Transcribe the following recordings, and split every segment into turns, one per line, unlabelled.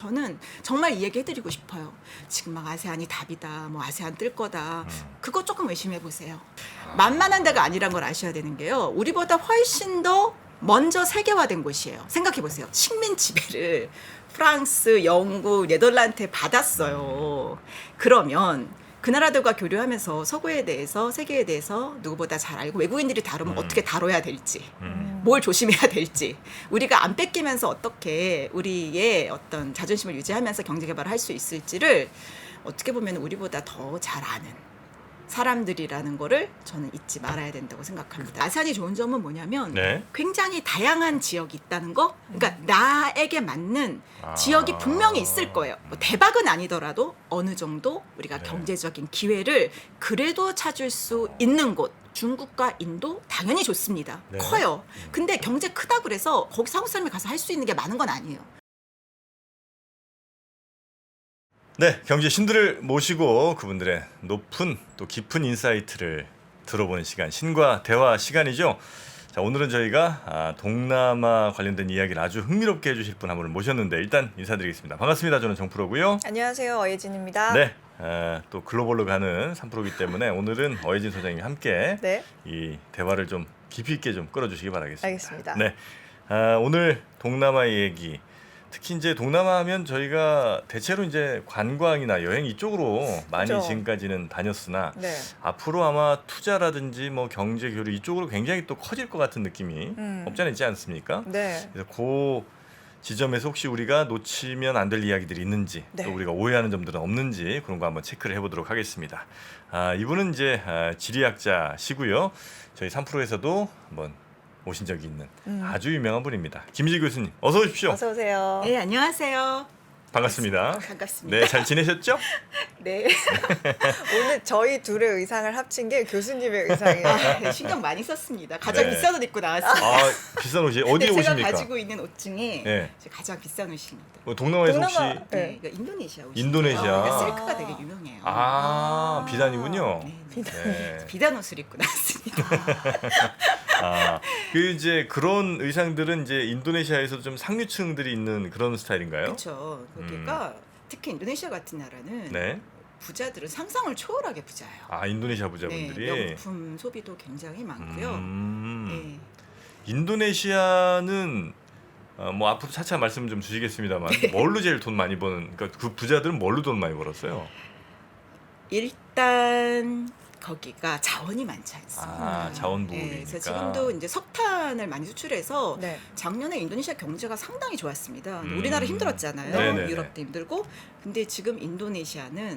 저는 정말 이 얘기 해드리고 싶어요. 지금 막 아세안이 답이다, 뭐 아세안 뜰 거다. 그거 조금 의심해 보세요. 만만한 데가 아니란 걸 아셔야 되는 게요. 우리보다 훨씬 더 먼저 세계화된 곳이에요. 생각해 보세요. 식민 지배를 프랑스, 영국, 네덜란드에 받았어요. 그러면 그 나라들과 교류하면서 서구에 대해서, 세계에 대해서 누구보다 잘 알고, 외국인들이 다루면 어떻게 다뤄야 될지, 뭘 조심해야 될지, 우리가 안 뺏기면서 어떻게 우리의 어떤 자존심을 유지하면서 경제개발을 할 수 있을지를 어떻게 보면 우리보다 더 잘 아는 사람들이라는 거를 저는 잊지 말아야 된다고 생각합니다. 아세안이 좋은 점은 뭐냐면
네.
굉장히 다양한 지역이 있다는 거. 그러니까 나에게 맞는 지역이 분명히 있을 거예요. 뭐 대박은 아니더라도 어느 정도 우리가
네.
경제적인 기회를 그래도 찾을 수 있는 곳. 중국과 인도 당연히 좋습니다.
네.
커요. 근데 경제 크다 그래서 거기 한국 사람이 가서 할 수 있는 게 많은 건 아니에요.
네, 경제 신들을 모시고 그분들의 높은 또 깊은 인사이트를 들어보는 시간, 신과 대화 시간이죠. 자, 오늘은 저희가 동남아 관련된 이야기를 아주 흥미롭게 해주실 분 한 분을 모셨는데 일단 인사드리겠습니다. 반갑습니다. 저는 정프로고요.
안녕하세요, 어예진입니다.
네, 또 글로벌로 가는 3프로이기 때문에 오늘은 어예진 소장님이 함께
네,
이 대화를 좀 깊이 있게 좀 끌어주시기 바라겠습니다.
알겠습니다.
네, 오늘 동남아 얘기. 특히 이제 동남아 하면 저희가 대체로 이제 관광이나 여행 이쪽으로 많이
그렇죠.
지금까지는 다녔으나
네,
앞으로 아마 투자라든지 뭐 경제 교류 이쪽으로 굉장히 또 커질 것 같은 느낌이 없지 않아 있지 않습니까?
네,
그래서 그 지점에서 혹시 우리가 놓치면 안 될 이야기들이 있는지
네.
또 우리가 오해하는 점들은 없는지 그런 거 한번 체크를 해보도록 하겠습니다. 이분은 이제 지리학자시고요. 저희 3프로에서도 한번 오신 적이 있는 아주 유명한 분입니다. 김희지 교수님 어서 오십시오.
어서 오세요.
네, 안녕하세요.
반갑습니다.
반갑습니다.
네, 잘 지내셨죠?
네.
오늘 저희 둘의 의상을 합친 게 교수님의 의상이에요.
네, 신경 많이 썼습니다. 가장
네.
비싼 옷 입고 나왔어요.
비싼 옷이 어디에
제가
오십니까?
가지고 있는 옷 중에
네.
가장 비싼 옷입니다.
동남아에서 혹시
동남아.
네, 그러니까 인도네시아 옷이.
인도네시아.
그러니까 실크가 되게 유명해요.
비단이군요.
네,
네.
비단 옷을 입고 나왔습니다.
그 이제 그런 의상들은 이제 인도네시아에서 좀 상류층들이 있는 그런 스타일인가요?
그렇죠. 거기가 특히 인도네시아 같은 나라는
네.
부자들은 상상을 초월하게 부자예요.
인도네시아 부자분들이.
네, 명품 소비도 굉장히 많고요. 네.
인도네시아는 뭐 앞으로 차차 말씀 좀 주시겠습니다만 뭘로 제일 돈 많이 버는? 그러니까 그 부자들은 뭘로 돈 많이 벌었어요?
일단 거기가 자원이 많지 않습니다.
자원
네,
부분이니까.
그래서 지금도 이제 석탄을 많이 수출해서
네,
작년에 인도네시아 경제가 상당히 좋았습니다.
음.
우리나라 힘들었잖아요.
네네네.
유럽도 힘들고. 근데 지금 인도네시아는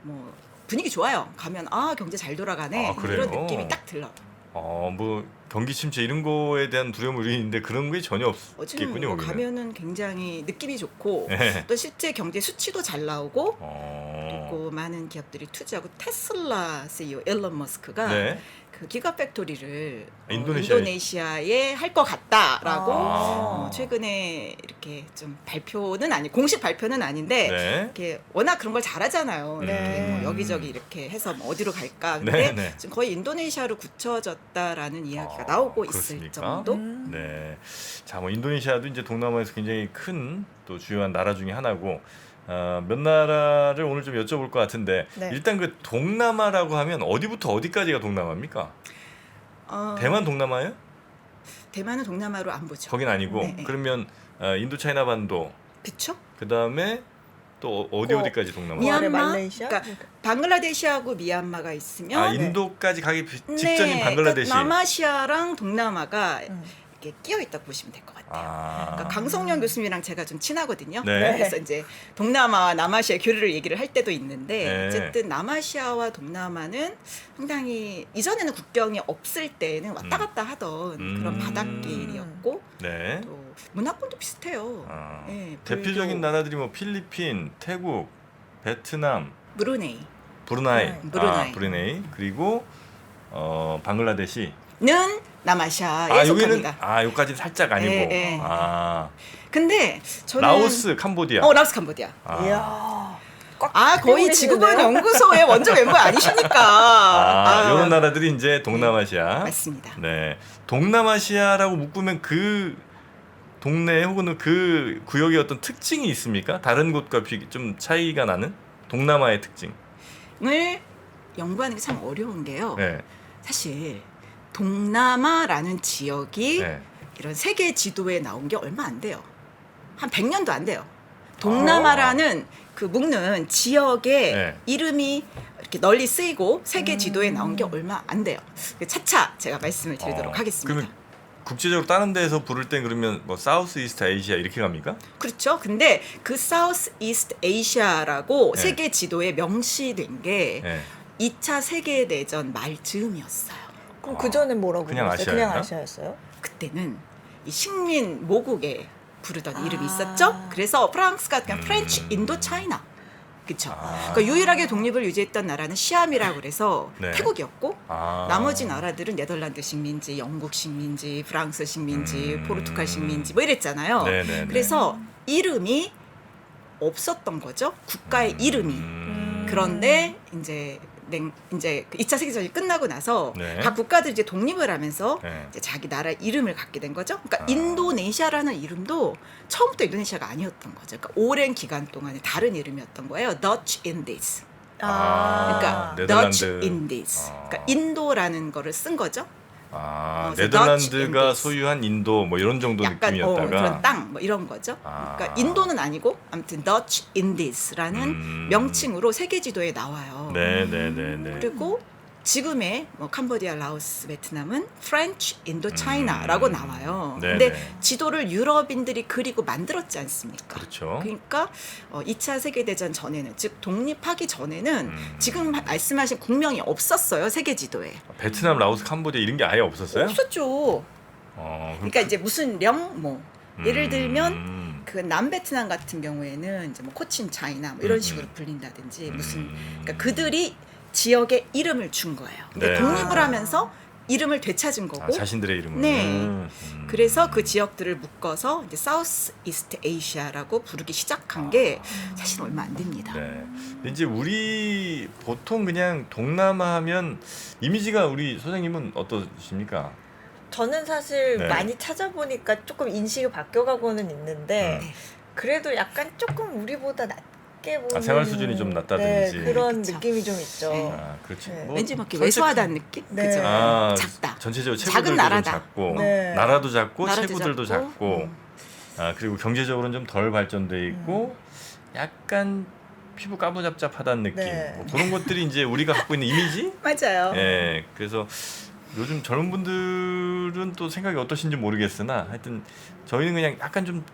뭐 분위기 좋아요. 가면 경제 잘 돌아가네.
그래요?
이런 느낌이 딱 들어요.
뭐 경기 침체 이런 거에 대한 두려움이 있는데 그런 게 전혀
어쨌든
없겠군요.
뭐
거기는.
가면은 굉장히 느낌이 좋고
네.
또 실제 경제 수치도 잘 나오고
어.
그리고 많은 기업들이 투자하고 테슬라 CEO 일론 머스크가
네.
그 기가팩토리를
인도네시아에-
인도네시아에 할 것 같다라고
아.
최근에 이렇게 좀 발표는 아니 공식 발표는 아닌데
네.
이렇게 워낙 그런 걸 잘하잖아요. 이렇게
네.
뭐 여기저기 이렇게 해서 뭐 어디로 갈까. 근데
네, 네.
지금 거의 인도네시아로 굳혀졌다라는 이야기가
아,
나오고
그렇습니까?
있을 정도.
네. 자, 뭐 인도네시아도 이제 동남아에서 굉장히 큰 또 주요한 나라 중에 하나고 몇 나라를 오늘 좀 여쭤볼 것 같은데
네.
일단 그 동남아라고 하면 어디부터 어디까지가 동남아입니까? 대만 동남아예요?
대만은 동남아로 안 보죠.
거긴 아니고
네, 네.
그러면 인도차이나 반도
그쵸?
그다음에 또 어디까지 동남아?
미얀마,
말레이시아?
그러니까 방글라데시하고 미얀마가 있으면
인도까지 가기 직전인 방글라데시.
그러니까 남아시아랑 동남아가
음.
이렇게 끼어 있다고 보시면 될 것 같아요. 그러니까
아.
강성령 교수님이랑 제가 좀 친하거든요.
네.
그래서 이제 동남아와 남아시아 교류를 얘기를 할 때도 있는데
네.
어쨌든 남아시아와 동남아는 상당히 이전에는 국경이 없을 때는 왔다 갔다 하던 그런 바닷길이었고
네.
또 문화권도 비슷해요. 네,
대표적인
불교,
나라들이 뭐 필리핀, 태국, 베트남,
브루네이.
브루나이,
브루나이.
브루네이 그리고 방글라데시.
는 남아시아에
여기는
속합니다.
여기까지 살짝 아니고.
네, 네. 근데 저는
라오스, 캄보디아.
라오스 캄보디아.
이야.
거의 지구본 연구소의 원조 멤버 아니십니까?
이런 나라들이 이제 동남아시아.
맞습니다.
네. 동남아시아라고 묶으면 동네 혹은 그 구역의 어떤 특징이 있습니까? 다른 곳과 좀 차이가 나는 동남아의 특징.
을 연구하는 게 참 어려운 게요.
네.
사실 동남아라는 지역이
네.
이런 세계 지도에 나온 게 얼마 안 돼요. 한 100년도 안 돼요. 동남아라는 그 묶는 지역의
네.
이름이 이렇게 널리 쓰이고 세계 지도에 나온 게 얼마 안 돼요. 차차 제가 말씀을 드리도록 하겠습니다.
그러면 국제적으로 다른 데서 부를 땐 그러면 뭐 사우스 이스트 아시아 이렇게 갑니까?
그렇죠. 근데 그 사우스 이스트 아시아라고
네.
세계 지도에 명시된 게
네.
2차 세계 대전 말 즈음이었어요.
그럼 그 전에 뭐라고
그냥
불렀어요? 그냥
아시아였나?
아시아였어요?
그때는 이 식민 모국에 부르던 이름이
아.
있었죠. 그래서 프랑스가 그냥 프렌치 인도 차이나. 그렇죠.
아.
그러니까 유일하게 독립을 유지했던 나라는 시암이라고 그래서
네.
태국이었고
아.
나머지 나라들은 네덜란드 식민지, 영국 식민지, 프랑스 식민지, 포르투갈 식민지 뭐 이랬잖아요.
네네네.
그래서 이름이 없었던 거죠. 국가의 이름이. 그런데 이제 2차 세계대전이 끝나고 나서
네.
각 국가들이 이제 독립을 하면서
네.
이제 자기 나라 이름을 갖게 된 거죠. 그러니까
아.
인도네시아라는 이름도 처음부터 인도네시아가 아니었던 거죠. 그러니까 오랜 기간 동안에 다른 이름이었던 거예요. Dutch Indies. 그러니까
네덜란드.
Dutch Indies.
아.
그러니까 인도라는 거를 쓴 거죠.
그래서
그래서
네덜란드가
Dutch Indies.
소유한 인도 뭐 이런 정도
약간
느낌이었다가
그런 땅 뭐 이런 거죠.
아.
그러니까 인도는 아니고 아무튼 Dutch Indies라는 명칭으로 세계 지도에 나와요.
네네네네.
그리고 지금의 뭐 캄보디아, 라오스, 베트남은 프렌치 인도 차이나라고 나와요.
네네.
근데 지도를 유럽인들이 그리고 만들었지 않습니까?
그렇죠.
그러니까 2차 세계 대전 전에는 즉 독립하기 전에는 지금 말씀하신 국명이 없었어요. 세계 지도에.
베트남, 라오스, 캄보디아 이런 게 아예 없었어요?
없었죠. 그러니까 이제 무슨 령 뭐 예를 들면 그 남베트남 같은 경우에는 이제 뭐 코친 차이나 뭐 이런 식으로 불린다든지 무슨 그러니까 그들이 지역의 이름을 준 거예요. 근데
네.
독립을 하면서 이름을 되찾은 거고.
자신들의 이름을.
네. 그래서 그 지역들을 묶어서 이제 사우스 이스트 아시아라고 부르기 시작한 게 사실 얼마 안 됩니다.
네. 근데 이제 우리 보통 그냥 동남아 하면 이미지가 우리 소장님은 어떠십니까?
저는 사실
네.
많이 찾아보니까 조금 인식이 바뀌어가고는 있는데
음.
그래도 약간 조금 우리보다 낮게 보는
생활 수준이 좀 낮다든지.
네, 그런
그쵸.
느낌이 좀 있죠.
네.
그렇지.
네.
왠지 막 이렇게
설득-
왜소하다는 느낌?
네.
그죠? 작다.
전체적으로
작은
체구들도
나라다.
좀 작고
네.
나라도 작고
나라도
체구들도
작고,
작고 그리고 경제적으로는 좀 덜 발전돼 있고 약간 피부 까무잡잡하다는 느낌.
네.
뭐 그런 것들이 이제 우리가 갖고 있는 이미지?
맞아요.
예. 그래서 요즘 젊은 분들은 또 생각이 어떠신지 모르겠으나 하여튼 저희는 그냥 약간 좀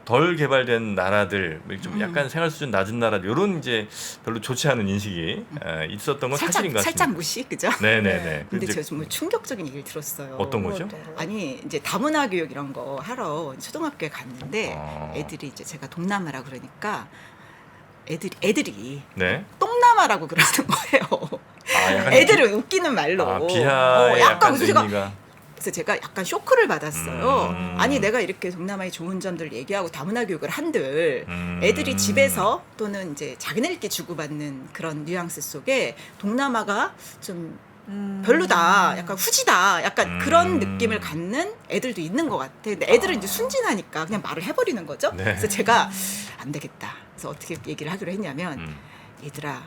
덜 개발된 나라들, 좀 약간 생활 수준 낮은 나라들 이런 이제 별로 좋지 않은 인식이 있었던 건 사실인 것 같습니다.
살짝 무시, 그죠?
네네네.
네.
근데
이제
제가 정말 충격적인 얘기를 들었어요.
어떤 거죠?
아니 이제 다문화 교육 이런 거 하러 초등학교에 갔는데
아.
애들이 이제 제가 동남아라 그러니까 애들이
네.
똥남아라고 그러는 거예요.
약간
애들은 웃기는 말로.
비하의 약간
그래서 제가
의미가.
그래서 제가 약간 쇼크를 받았어요.
음.
아니 내가 이렇게 동남아의 좋은 점들 얘기하고 다문화 교육을 한들
음.
애들이 집에서 또는 이제 자기네들끼리 주고받는 그런 뉘앙스 속에 동남아가 좀 별로다, 약간 후지다, 약간 그런 느낌을 갖는 애들도 있는 것 같아. 근데 애들은 이제 순진하니까 그냥 말을 해버리는 거죠.
네.
그래서 제가 안 되겠다. 그래서 어떻게 얘기를 하기로 했냐면
음.
얘들아,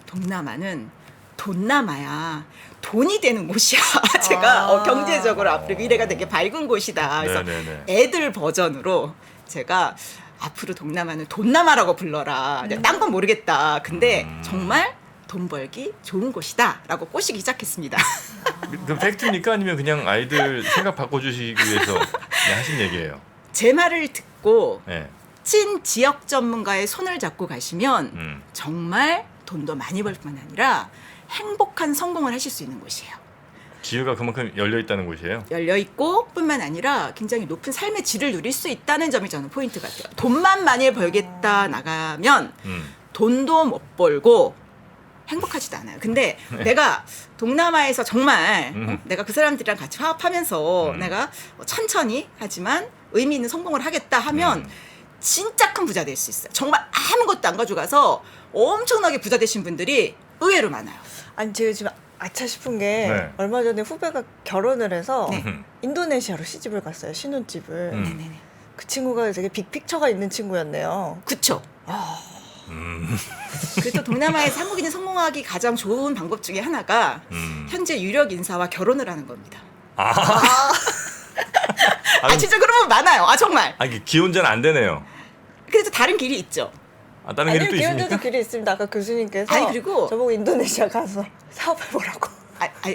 동남아는 돈남아야. 돈이 되는 곳이야. 제가 경제적으로 앞으로 미래가 되게 밝은 곳이다. 그래서
네네네.
애들 버전으로 제가 앞으로 동남아는 돈남아라고 불러라. 딴 건 모르겠다. 근데 정말 돈 벌기 좋은 곳이다라고 꼬시기 시작했습니다.
그 팩트입니까? 아니면 그냥 아이들 생각 바꿔주시기 위해서 그냥 하신 얘기예요?
제 말을 듣고
네.
찐 지역 전문가의 손을 잡고 가시면
음.
정말 돈도 많이 벌 뿐만 아니라 행복한 성공을 하실 수 있는 곳이에요.
기회가 그만큼 열려 있다는 곳이에요.
열려 있고 뿐만 아니라 굉장히 높은 삶의 질을 누릴 수 있다는 점이 저는 포인트 같아요. 돈만 많이 벌겠다 나가면 돈도 못 벌고 행복하지도 않아요. 근데 내가 동남아에서 정말 내가 그 사람들이랑 같이 화합하면서 내가 천천히 하지만 의미 있는 성공을 하겠다 하면 진짜 큰 부자 될 수 있어요. 정말 아무것도 안 가져가서 엄청나게 부자 되신 분들이 의외로 많아요.
아니 제가 지금 아차 싶은 게
네.
얼마 전에 후배가 결혼을 해서
네.
인도네시아로 시집을 갔어요. 신혼집을.
네네네.
그 친구가 되게 빅픽처가 있는 친구였네요.
그쵸?
아,
그래서 동남아에서 한국인이 성공하기 가장 좋은 방법 중에 하나가 현재 유력 인사와 결혼을 하는 겁니다.
아,
아 진짜 그런 분 많아요. 아 정말.
이게 기혼자는 안 되네요.
그래서 다른 길이 있죠.
아, 다른 길이 또 있습니까?
기혼자도 길이 있습니다. 아까 교수님께서
아니, 그리고-
저보고 인도네시아 가서 사업해보라고.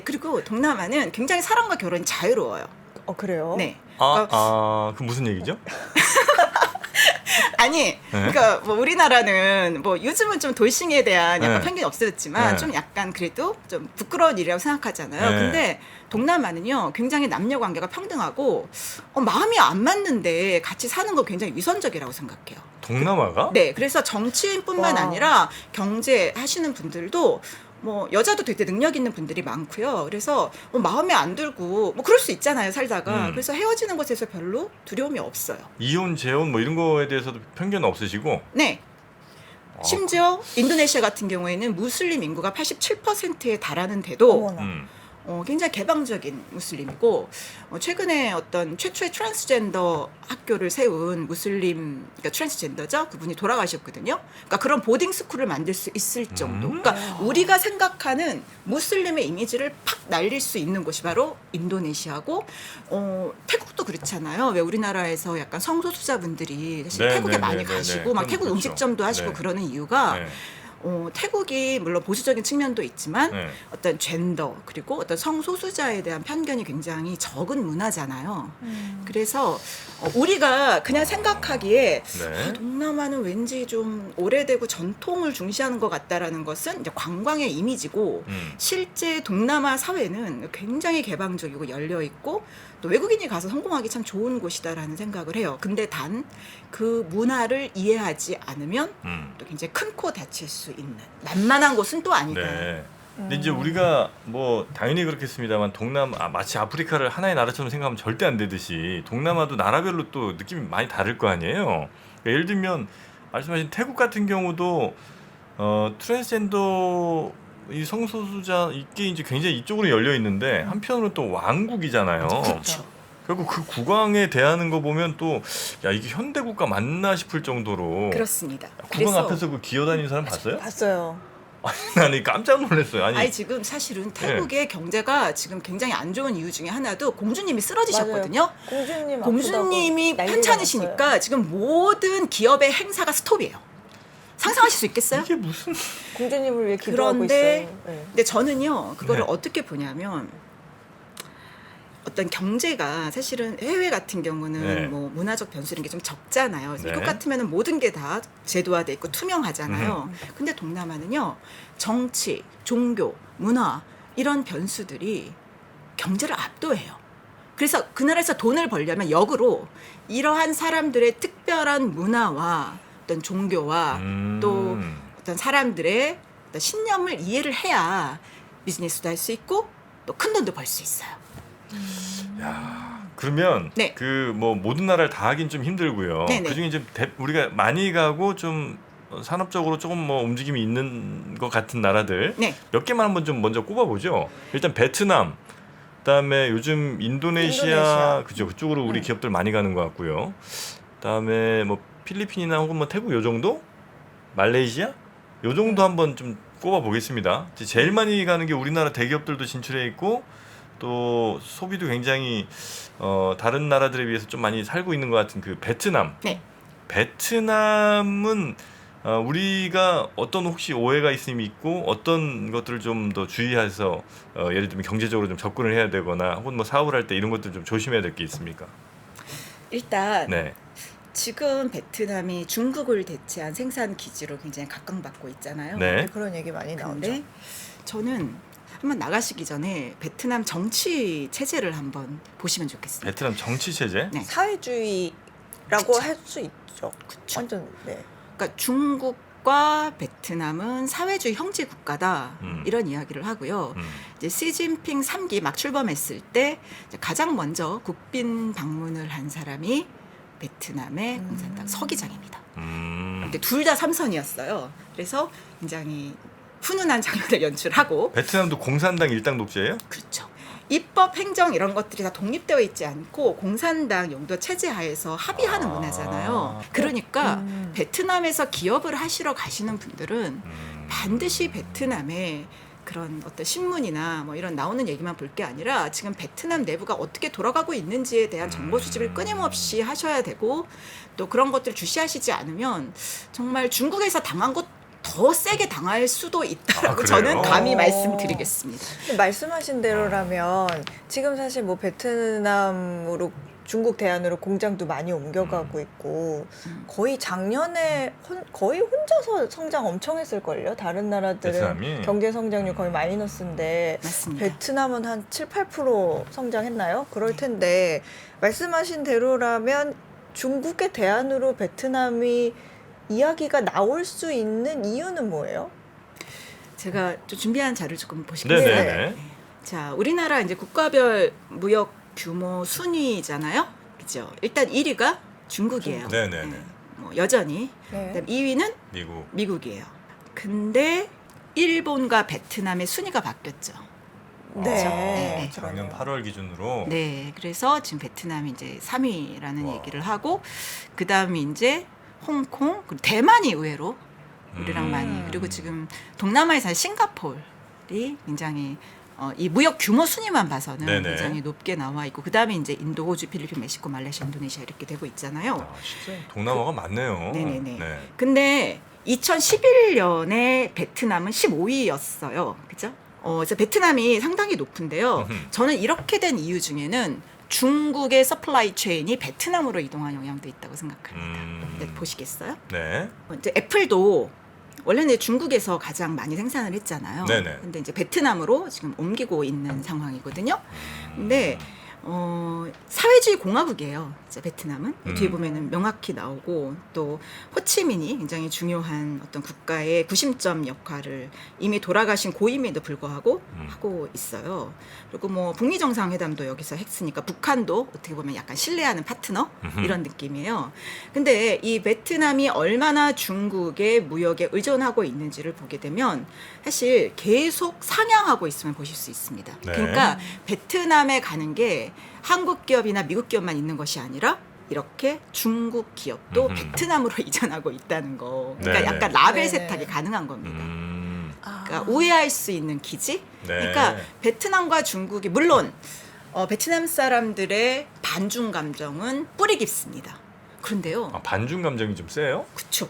그리고 동남아는 굉장히 사람과 결혼이 자유로워요.
그래요?
네.
그 무슨 얘기죠?
아니, 그러니까 뭐 우리나라는 뭐 요즘은 좀 돌싱에 대한 약간
네.
편견이 없어졌지만
네.
좀 약간 그래도 좀 부끄러운 일이라고 생각하잖아요.
네.
근데 동남아는요, 굉장히 남녀 관계가 평등하고 마음이 안 맞는데 같이 사는 거 굉장히 위선적이라고 생각해요.
동남아가?
네, 그래서 정치인뿐만
와.
아니라 경제 하시는 분들도 뭐 여자도 되게 능력 있는 분들이 많고요. 그래서 뭐 마음에 안 들고 뭐 그럴 수 있잖아요, 살다가. 그래서 헤어지는 것에서 별로 두려움이 없어요.
이혼, 재혼 뭐 이런 거에 대해서도 편견 없으시고?
네. 심지어 인도네시아 같은 경우에는 무슬림 인구가 87%에 달하는데도
어머나.
굉장히 개방적인 무슬림이고 최근에 어떤 최초의 트랜스젠더 학교를 세운 무슬림 그러니까 트랜스젠더죠 그분이 돌아가셨거든요. 그러니까 그런 보딩 스쿨을 만들 수 있을 정도. 그러니까 우리가 생각하는 무슬림의 이미지를 팍 날릴 수 있는 곳이 바로 인도네시아고 태국도 그렇잖아요. 왜 우리나라에서 약간 성소수자분들이 사실
네,
태국에
네,
많이
네, 네,
가시고
네.
막 태국
그렇죠.
음식점도 하시고
네.
그러는 이유가
네.
태국이 물론 보수적인 측면도 있지만
네.
어떤 젠더 그리고 어떤 성소수자에 대한 편견이 굉장히 적은 문화잖아요. 그래서 우리가 그냥 생각하기에
네.
동남아는 왠지 좀 오래되고 전통을 중시하는 것 같다라는 것은 이제 관광의 이미지고 실제 동남아 사회는 굉장히 개방적이고 열려 있고 또 외국인이 가서 성공하기 참 좋은 곳이다라는 생각을 해요. 근데 단 그 문화를 이해하지 않으면 또 굉장히 큰 코 다칠 수 있는 만만한 곳은 또 아니다.
네. 근데 이제 우리가 뭐 당연히 그렇겠습니다만 마치 아프리카를 하나의 나라처럼 생각하면 절대 안 되듯이 동남아도 나라별로 또 느낌이 많이 다를 거 아니에요. 그러니까 예를 들면 말씀하신 태국 같은 경우도 트랜스젠더 이 성소수자 이게 이제 굉장히 이쪽으로 열려 있는데 한편으로 또 왕국이잖아요.
그렇죠.
결국 그 국왕에 대하는 거 보면 또 야 이게 현대 국가 맞나 싶을 정도로
그렇습니다.
국왕 앞에서 그 기어다니는 사람 봤어요?
봤어요.
아니 깜짝 놀랐어요.
아니 지금 사실은 태국의 경제가 지금 굉장히 안 좋은 이유 중에 하나도 공주님이 쓰러지셨거든요. 공주님이 편찮으시니까 지금 모든 기업의 행사가 스톱이에요. 상상하실 수 있겠어요?
이게 무슨
공주님을 위해 기도하고
그런데
있어요. 네.
근데 저는요 그거를
네.
어떻게 보냐면 어떤 경제가 사실은 해외 같은 경우는
네.
뭐 문화적 변수 이런 게 좀 적잖아요. 그래서
네.
미국 같으면은 모든 게 다 제도화돼 있고 투명하잖아요. 근데 동남아는요 정치, 종교, 문화 이런 변수들이 경제를 압도해요. 그래서 그 나라에서 돈을 벌려면 역으로 이러한 사람들의 특별한 문화와 어떤 종교와 또 어떤 사람들의 어떤 신념을 이해를 해야 비즈니스도 할 수 있고 또 큰 돈도 벌 수 있어요.
야 그러면
네.
그 뭐 모든 나라를 다 하긴 좀 힘들고요.
네네.
그중에 이제 우리가 많이 가고 좀 산업적으로 조금 뭐 움직임이 있는 것 같은 나라들
네.
몇 개만 한번 좀 먼저 꼽아보죠. 일단 베트남, 그다음에 요즘 인도네시아. 그죠 그쪽으로 우리 기업들 많이 가는 것 같고요. 그다음에 뭐 필리핀이나 혹은 뭐 태국 요 정도, 말레이시아 요 정도 한번 좀 꼽아보겠습니다. 제일 많이 가는 게 우리나라 대기업들도 진출해 있고. 또 소비도 굉장히 다른 나라들에 비해서 좀 많이 살고 있는 것 같은 그 베트남.
네.
베트남은 우리가 어떤 혹시 오해가 있으면 있고 어떤 것들을 좀 더 주의해서 예를 들면 경제적으로 좀 접근을 해야 되거나 혹은 뭐 사업을 할 때 이런 것들 좀 조심해야 될 게 있습니까?
일단
네.
지금 베트남이 중국을 대체한 생산 기지로 굉장히 각광받고 있잖아요.
네.
그런 얘기 많이 나오죠.
근데 저는 한번 나가시기 전에 베트남 정치 체제를 한번 보시면 좋겠습니다.
베트남 정치 체제.
네.
사회주의라고
그쵸.
할 수 있죠.
그쵸.
완전 네.
그러니까 중국과 베트남은 사회주의 형제 국가다 이런 이야기를 하고요. 이제 시진핑 3기 막 출범했을 때 이제 가장 먼저 국빈 방문을 한 사람이 베트남의 공산당 서기장입니다. 근데 둘 다 삼선이었어요. 그래서 굉장히 훈훈한 장면을 연출하고
베트남도 공산당 일당 독재예요?
그렇죠. 입법, 행정 이런 것들이 다 독립되어 있지 않고 공산당 용도 체제 하에서 합의하는 문화잖아요. 그러니까 베트남에서 기업을 하시러 가시는 분들은 반드시 베트남에 그런 어떤 신문이나 뭐 이런 나오는 얘기만 볼 게 아니라 지금 베트남 내부가 어떻게 돌아가고 있는지에 대한 정보 수집을 끊임없이 하셔야 되고 또 그런 것들을 주시하시지 않으면 정말 중국에서 당한 것 더 세게 당할 수도 있다라고
그래요?
저는 감히 말씀드리겠습니다.
말씀하신 대로라면 지금 사실 뭐 베트남으로 중국 대안으로 공장도 많이 옮겨가고 있고 거의 작년에 거의 혼자서 성장 엄청 했을걸요. 다른 나라들은
베트남이?
경제 성장률 거의 마이너스인데
맞습니다.
베트남은 한 7, 8% 성장했나요? 그럴 텐데 말씀하신 대로라면 중국의 대안으로 베트남이 이야기가 나올 수 있는 이유는 뭐예요?
제가 좀 준비한 자료를 조금 보시겠어요?
네네네.
자, 우리나라 이제 국가별 무역 규모 순위잖아요. 그죠? 일단 1위가 중국이에요.
네네네.
뭐 여전히.
네.
그다음 2위는
미국.
미국이에요. 근데 일본과 베트남의 순위가 바뀌었죠.
네.
작년
그러네요.
8월 기준으로.
네, 그래서 지금 베트남이 이제 3위라는
와.
얘기를 하고 그 다음에 이제 홍콩, 그리고 대만이 의외로 우리랑 많이 그리고 지금 동남아에서 싱가포르이 굉장히 이 무역 규모 순위만 봐서는
네네.
굉장히 높게 나와 있고 그 다음에 이제 인도, 호주, 필리핀, 멕시코, 말레이시아, 인도네시아 이렇게 되고 있잖아요.
아, 진짜 동남아가 많네요.
네네네.
네.
근데 2011년에 베트남은 15위였어요. 그죠? 그래서 베트남이 상당히 높은데요.
음흠.
저는 이렇게 된 이유 중에는 중국의 서플라이 체인이 베트남으로 이동한 영향도 있다고 생각합니다. 네, 보시겠어요?
네.
이제 애플도 원래는 중국에서 가장 많이 생산을 했잖아요.
네네.
근데 이제 베트남으로 지금 옮기고 있는 상황이거든요. 근데 사회주의 공화국이에요. 이제 베트남은 뒤에 보면은 명확히 나오고 또 호치민이 굉장히 중요한 어떤 국가의 구심점 역할을 이미 돌아가신 고임에도 불구하고 하고 있어요. 그리고 뭐 북미 정상회담도 여기서 했으니까 북한도 어떻게 보면 약간 신뢰하는 파트너 이런 느낌이에요. 근데 이 베트남이 얼마나 중국의 무역에 의존하고 있는지를 보게 되면 사실 계속 상향하고 있음을 보실 수 있습니다.
네.
그러니까 베트남에 가는 게 한국 기업이나 미국 기업만 있는 것이 아니라 이렇게 중국 기업도 베트남으로 이전하고 있다는 거. 그러니까
네네.
약간 라벨
네네.
세탁이 가능한 겁니다.
아.
그러니까 우회할 수 있는 기지.
네.
그러니까 베트남과 중국이 물론 베트남 사람들의 반중 감정은 뿌리 깊습니다. 그런데요,
아, 반중 감정이 좀 세요?
그쵸.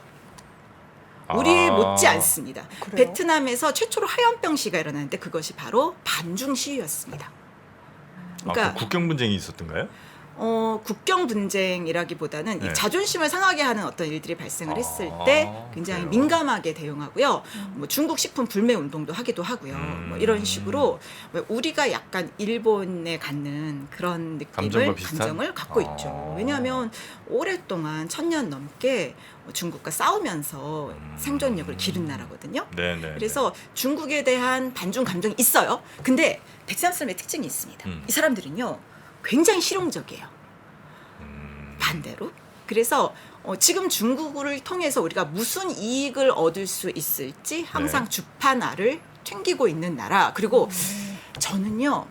아.
우리 못지 않습니다.
그래요?
베트남에서 최초로 하얀병 시가 일어났는데 그것이 바로 반중 시위였습니다. 그러니까
그 국경 분쟁이 있었던가요?
국경 분쟁이라기보다는
네.
이 자존심을 상하게 하는 어떤 일들이 발생을 했을
아,
때 굉장히
그래요?
민감하게 대응하고요. 뭐 중국 식품 불매 운동도 하기도 하고요. 뭐 이런 식으로 우리가 약간 일본에 갖는 그런
감정과
느낌을
비슷한?
감정을 갖고
아.
있죠. 왜냐하면 오랫동안 1000년 넘게 중국과 싸우면서 생존력을 기른 나라거든요.
네네.
그래서 중국에 대한 반중 감정이 있어요. 근데 베트남 사람의 특징이 있습니다. 이 사람들은요 굉장히 실용적이에요. 반대로. 그래서 지금 중국을 통해서 우리가 무슨 이익을 얻을 수 있을지 항상
네.
주판알을 챙기고 있는 나라. 그리고 저는요.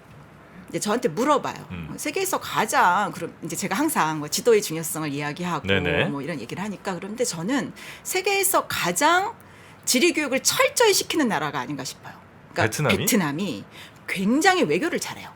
이제 저한테 물어봐요. 세계에서 가장 그럼 이제 제가 항상 뭐 지도의 중요성을 이야기하고
네네.
뭐 이런 얘기를 하니까 그런데 저는 세계에서 가장 지리 교육을 철저히 시키는 나라가 아닌가 싶어요. 그러니까 베트남이 굉장히 외교를 잘해요.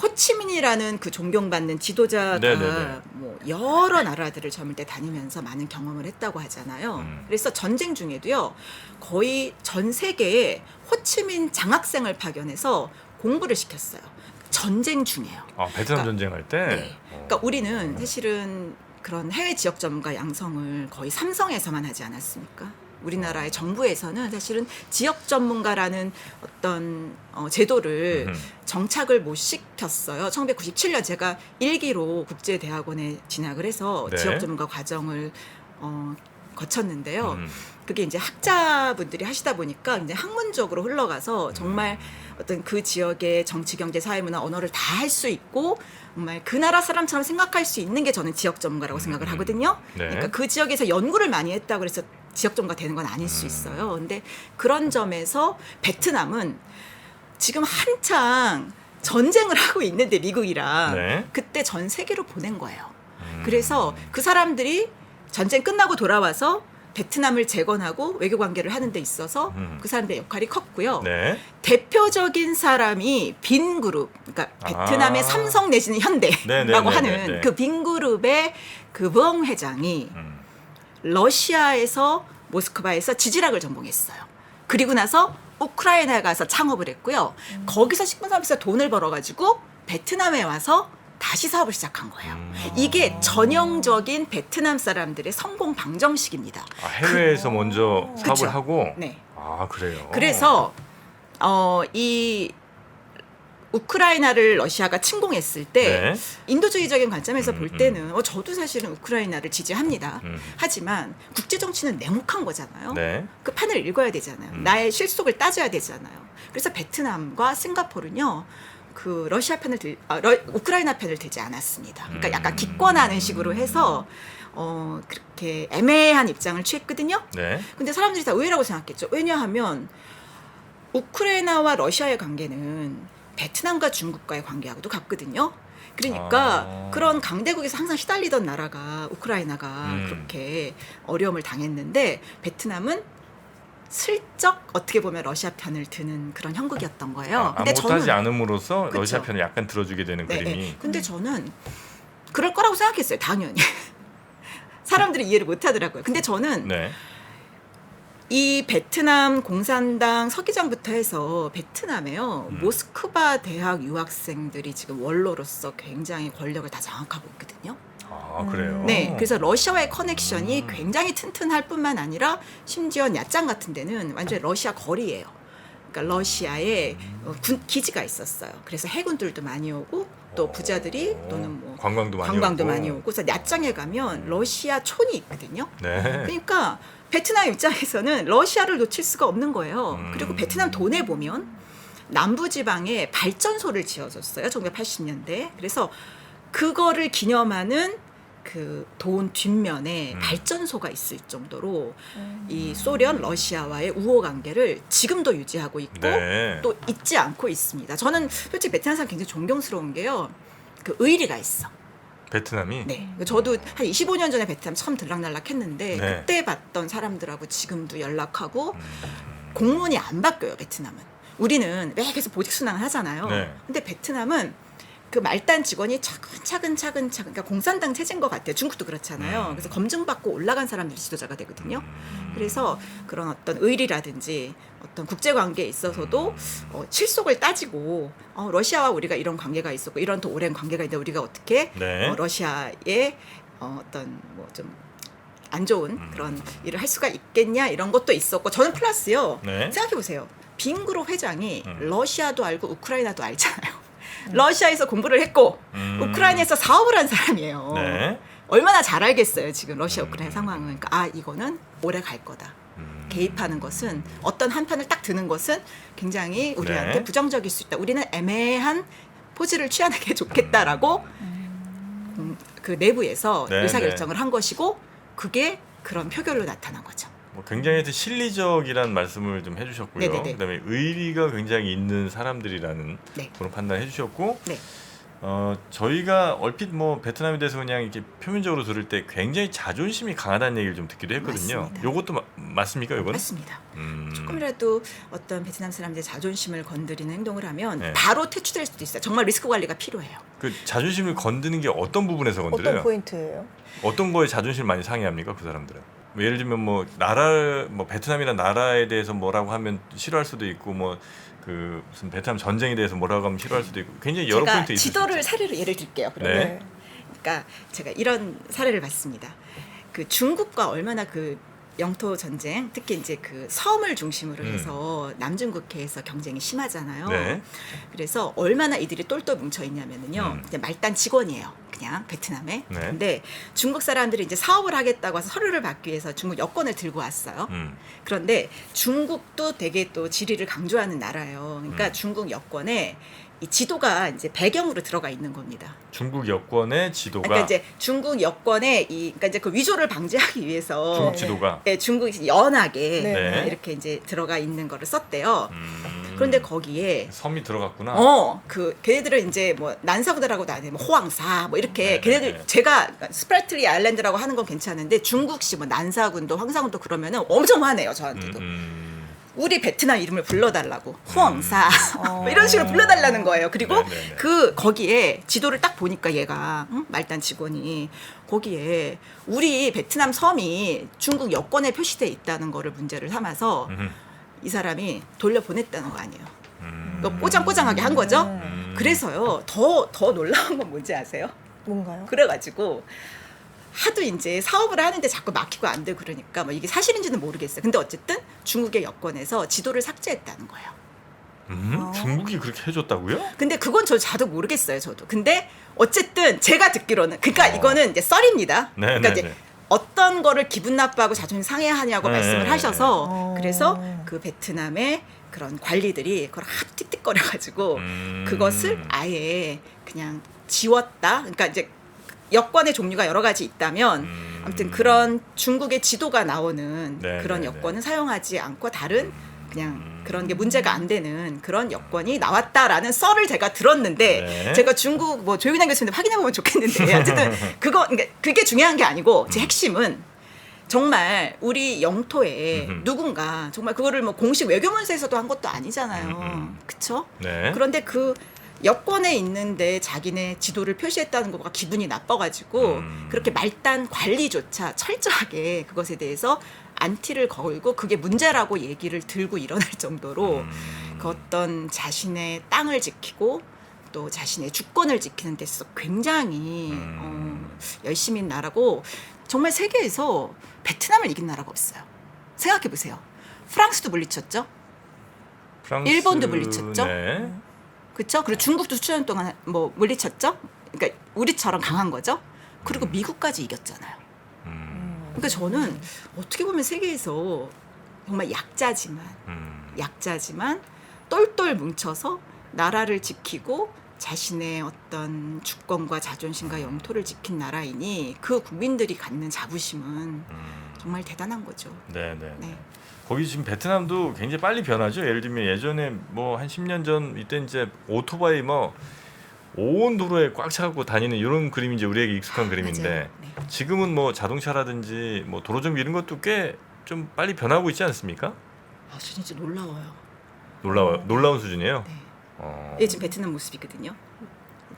호치민이라는 그 존경받는 지도자가
네네네.
뭐 여러 나라들을 젊을 때 다니면서 많은 경험을 했다고 하잖아요. 그래서 전쟁 중에도요 거의 전 세계에 호치민 장학생을 파견해서 공부를 시켰어요. 전쟁 중에요.
아, 베트남 전쟁할 때.
네. 그러니까 우리는 사실은 그런 해외 지역 전문가 양성을 거의 삼성에서만 하지 않았습니까? 우리나라의 정부에서는 사실은 지역 전문가라는 어떤 제도를 정착을 못 시켰어요. 1997년 제가 1기로 국제대학원에 진학을 해서
네.
지역 전문가 과정을 거쳤는데요. 그게 이제 학자분들이 하시다 보니까 이제 학문적으로 흘러가서 정말 어떤 그 지역의 정치, 경제, 사회, 문화, 언어를 다 할 수 있고 정말 그 나라 사람처럼 생각할 수 있는 게 저는 지역 전문가라고 생각을 하거든요.
네.
그러니까 그 지역에서 연구를 많이 했다고 해서 지역 전문가 되는 건 아닐 수 있어요. 근데 그런 점에서 베트남은 지금 한창 전쟁을 하고 있는데 미국이랑
네.
그때 전 세계로 보낸 거예요. 그래서 그 사람들이 전쟁 끝나고 돌아와서 베트남을 재건하고 외교 관계를 하는 데 있어서 그 사람들의 역할이 컸고요.
네.
대표적인 사람이 빈그룹, 그러니까 베트남의
아.
삼성 내지는 현대라고
네네네네네.
하는 그 빈그룹의 그 부엉 회장이 러시아에서 모스크바에서 지질학을 전공했어요. 그리고 나서 우크라이나에 가서 창업을 했고요. 거기서 식분사업에서 돈을 벌어가지고 베트남에 와서 다시 사업을 시작한 거예요. 이게 전형적인 베트남 사람들의 성공 방정식입니다.
아, 해외에서 먼저 사업을
그쵸.
하고.
네.
아 그래요.
그래서 이 우크라이나를 러시아가 침공했을 때
네.
인도주의적인 관점에서 볼 때는 저도 사실은 우크라이나를 지지합니다.
음.
하지만 국제 정치는 냉혹한 거잖아요.
네.
그 판을 읽어야 되잖아요. 나의 실속을 따져야 되잖아요. 그래서 베트남과 싱가포르는요. 그 우크라이나 편을 들지 않았습니다. 그러니까 약간 기권하는 식으로 해서 그렇게 애매한 입장을 취했거든요.
네.
근데 사람들이 다 의외라고 생각했죠. 왜냐하면 우크라이나와 러시아의 관계는 베트남과 중국과의 관계하고도 같거든요. 그러니까 그런 강대국에서 항상 시달리던 나라가 우크라이나가 그렇게 어려움을 당했는데 베트남은 슬쩍 어떻게 보면 러시아 편을 드는 그런 형국이었던 거예요. 근데
못하지 않음으로써
그쵸.
러시아 편을 약간 들어주게 되는
네,
그림이.
네. 근데 저는 그럴 거라고 생각했어요. 당연히. 사람들이 이해를 못 하더라고요. 근데 저는
네.
이 베트남 공산당 서기장부터 해서 베트남에요. 모스크바 대학 유학생들이 지금 원로로서 굉장히 권력을 다 장악하고 있거든요.
아 그래요.
네, 그래서 러시아와의 커넥션이 굉장히 튼튼할 뿐만 아니라 심지어 야짱 같은 데는 완전히 러시아 거리예요. 그러니까 러시아에 군 기지가 있었어요. 그래서 해군들도 많이 오고 또 부자들이 또는 뭐
관광도 많이 오고.
그래서 야짱에 가면 러시아 촌이 있거든요.
네.
그러니까 베트남 입장에서는 러시아를 놓칠 수가 없는 거예요. 그리고 베트남 돈에 보면 남부지방에 발전소를 지어줬어요. 1980년대. 그래서 그거를 기념하는 그 돈 뒷면에 발전소가 있을 정도로 이 소련, 러시아와의 우호 관계를 지금도 유지하고 있고
네.
또 잊지 않고 있습니다. 저는 솔직히 베트남 사람 굉장히 존경스러운 게요. 그 의리가 있어.
베트남이.
네. 저도 한 25년 전에 베트남 처음 들락날락했는데
네.
그때 봤던 사람들하고 지금도 연락하고 공무원이 안 바뀌어요. 베트남은. 우리는 매 계속 보직 순항을 하잖아요.
네.
근데 베트남은 그 말단 직원이 차근차근 그러니까 공산당 체제인 것 같아요. 중국도 그렇잖아요. 그래서 검증받고 올라간 사람들이 지도자가 되거든요. 그래서 그런 어떤 의리라든지 어떤 국제 관계에 있어서도 실속을 따지고 러시아와 우리가 이런 관계가 있었고 이런 더 오랜 관계가 있는데 우리가 어떻게
네.
러시아의 어떤 뭐 좀 안 좋은 그런 일을 할 수가 있겠냐 이런 것도 있었고 저는 플러스요.
네.
생각해 보세요. 빈그룹 회장이 러시아도 알고 우크라이나도 알잖아요. 러시아에서 공부를 했고 우크라이나에서 사업을 한 사람이에요.
네.
얼마나 잘 알겠어요. 지금 러시아 우크라이나 상황은. 그러니까 이거는 오래 갈 거다. 개입하는 것은 어떤 한 편을 딱 드는 것은 굉장히 우리한테
네.
부정적일 수 있다. 우리는 애매한 포즈를 취하는 게 좋겠다라고 그 내부에서
네,
의사결정을 한 것이고 그게 그런 표결로 나타난 거죠.
뭐 굉장히 실리적이란 말씀을 좀 해주셨고요.
네네네.
그다음에 의리가 굉장히 있는 사람들이라는
네.
그런 판단을 해주셨고,
네.
저희가 얼핏 뭐 베트남에 대해서 그냥 이렇게 표면적으로 들을 때 굉장히 자존심이 강하다는 얘기를 좀 듣기도 했거든요.
맞습니다.
요것도 맞습니까, 요거는?
맞습니다. 조금이라도 어떤 베트남 사람들의 자존심을 건드리는 행동을 하면
네.
바로 퇴출될 수도 있어요. 정말 리스크 관리가 필요해요.
그 자존심을 건드는 게 어떤 부분에서 건드려요?
어떤 포인트예요?
어떤 거에 자존심을 많이 상해합니까, 그 사람들은? 뭐 예를 들면 뭐 베트남이라는 나라에 대해서 뭐라고 하면 싫어할 수도 있고 뭐 그 무슨 베트남 전쟁에 대해서 뭐라고 하면 싫어할 수도 있고 굉장히 여러
제가
포인트 있을 수
지도를
있죠.
사례로 예를 들게요. 그러면.
네.
그러니까 제가 이런 사례를 봤습니다. 그 중국과 얼마나 그 영토 전쟁, 특히 이제 그 섬을 중심으로 해서 남중국해에서 경쟁이 심하잖아요.
네.
그래서 얼마나 이들이 똘똘 뭉쳐 있냐면은요. 그냥 말단 직원이에요. 그냥 베트남에.
네.
근데 중국 사람들이 이제 사업을 하겠다고 해서 서류를 받기 위해서 중국 여권을 들고 왔어요. 그런데 중국도 되게 또 지리를 강조하는 나라예요. 그러니까 중국 여권에 이 지도가 이제 배경으로 들어가 있는 겁니다.
중국 여권의 지도가
그러니까 이제 중국 여권에 그러니까 이제 그 위조를 방지하기 위해서
중국 지도가
네, 중국이 연하게
네.
이렇게 이제 들어가 있는 거를 썼대요. 그런데 거기에
섬이 들어갔구나.
그 걔네들은 이제 뭐 난사구다라고도 안 해, 뭐 호황사 뭐 이렇게
네,
걔네들
네.
제가 스프라틀리 아일랜드라고 하는 건 괜찮은데 중국식 뭐 난사군도 황사군도 그러면은 엄청 화내요 저한테도. 우리 베트남 이름을 불러달라고 호황사 뭐 이런 식으로 불러달라는 거예요. 그리고
네네네.
그 거기에 지도를 딱 보니까 얘가 말단 직원이 거기에 우리 베트남 섬이 중국 여권에 표시돼 있다는 거를 문제를 삼아서 이 사람이 돌려보냈다는 거 아니에요. 너 꼬장꼬장하게 한 거죠. 그래서요 더 놀라운 건 뭔지 아세요?
뭔가요?
그래가지고 하도 이제 사업을 하는데 자꾸 막히고 안 되고 그러니까 뭐 이게 사실인지는 모르겠어요. 근데 어쨌든 중국의 여권에서 지도를 삭제했다는 거예요.
중국이 그렇게 해줬다고요?
근데 그건 자도 모르겠어요. 저도. 근데 어쨌든 제가 듣기로는 그러니까 이거는 이제 썰입니다.
네,
그러니까
네,
이제
네.
어떤 거를 기분 나빠하고 자존심 상해하냐고
네,
말씀을
네,
하셔서 그래서 그 베트남의 그런 관리들이 그걸 하도 틱틱거려가지고 그것을 아예 그냥 지웠다. 그러니까 이제 여권의 종류가 여러 가지 있다면 아무튼 그런 중국의 지도가 나오는
네,
그런
네,
여권은 사용하지 않고 다른 그냥 그런 게 문제가 안 되는 그런 여권이 나왔다라는 썰을 제가 들었는데
네.
제가 중국 뭐 조윤환 교수님 확인해 보면 좋겠는데 어쨌든 그러니까 그게 중요한 게 아니고 제 핵심은 정말 우리 영토에 누군가 정말 그거를 뭐 공식 외교문서에서도 한 것도 아니잖아요. 그렇죠?
네.
그런데 그 여권에 있는데 자기네 지도를 표시했다는 거가 기분이 나빠가지고 그렇게 말단 관리조차 철저하게 그것에 대해서 안티를 걸고 그게 문제라고 얘기를 들고 일어날 정도로 그 어떤 자신의 땅을 지키고 또 자신의 주권을 지키는 데서 굉장히 열심인 나라고 정말 세계에서 베트남을 이긴 나라가 없어요. 생각해 보세요. 프랑스도 물리쳤죠.
프랑스,
일본도 물리쳤죠.
네.
그렇죠? 그리고 중국도 수천 년 동안 뭐 물리쳤죠. 그러니까 우리처럼 강한 거죠. 그리고 미국까지 이겼잖아요. 그러니까 저는 어떻게 보면 세계에서 정말 약자지만 똘똘 뭉쳐서 나라를 지키고 자신의 어떤 주권과 자존심과 영토를 지킨 나라이니 그 국민들이 갖는 자부심은 정말 대단한 거죠.
네, 네.
네.
거기 지금 베트남도 굉장히 빨리 변하죠. 예를 들면 예전에 뭐 한 10년 전 이때 이제 오토바이 뭐 온 도로에 꽉 차갖고 다니는 이런 그림이 이제 우리에게 익숙한 그림인데
맞아요. 네.
지금은 뭐 자동차라든지 뭐 도로 정비 이런 것도 꽤 좀 빨리 변하고 있지 않습니까?
아, 진짜 놀라워요.
놀라운 수준이에요.
네.
어.
이게 지금 베트남 모습이거든요.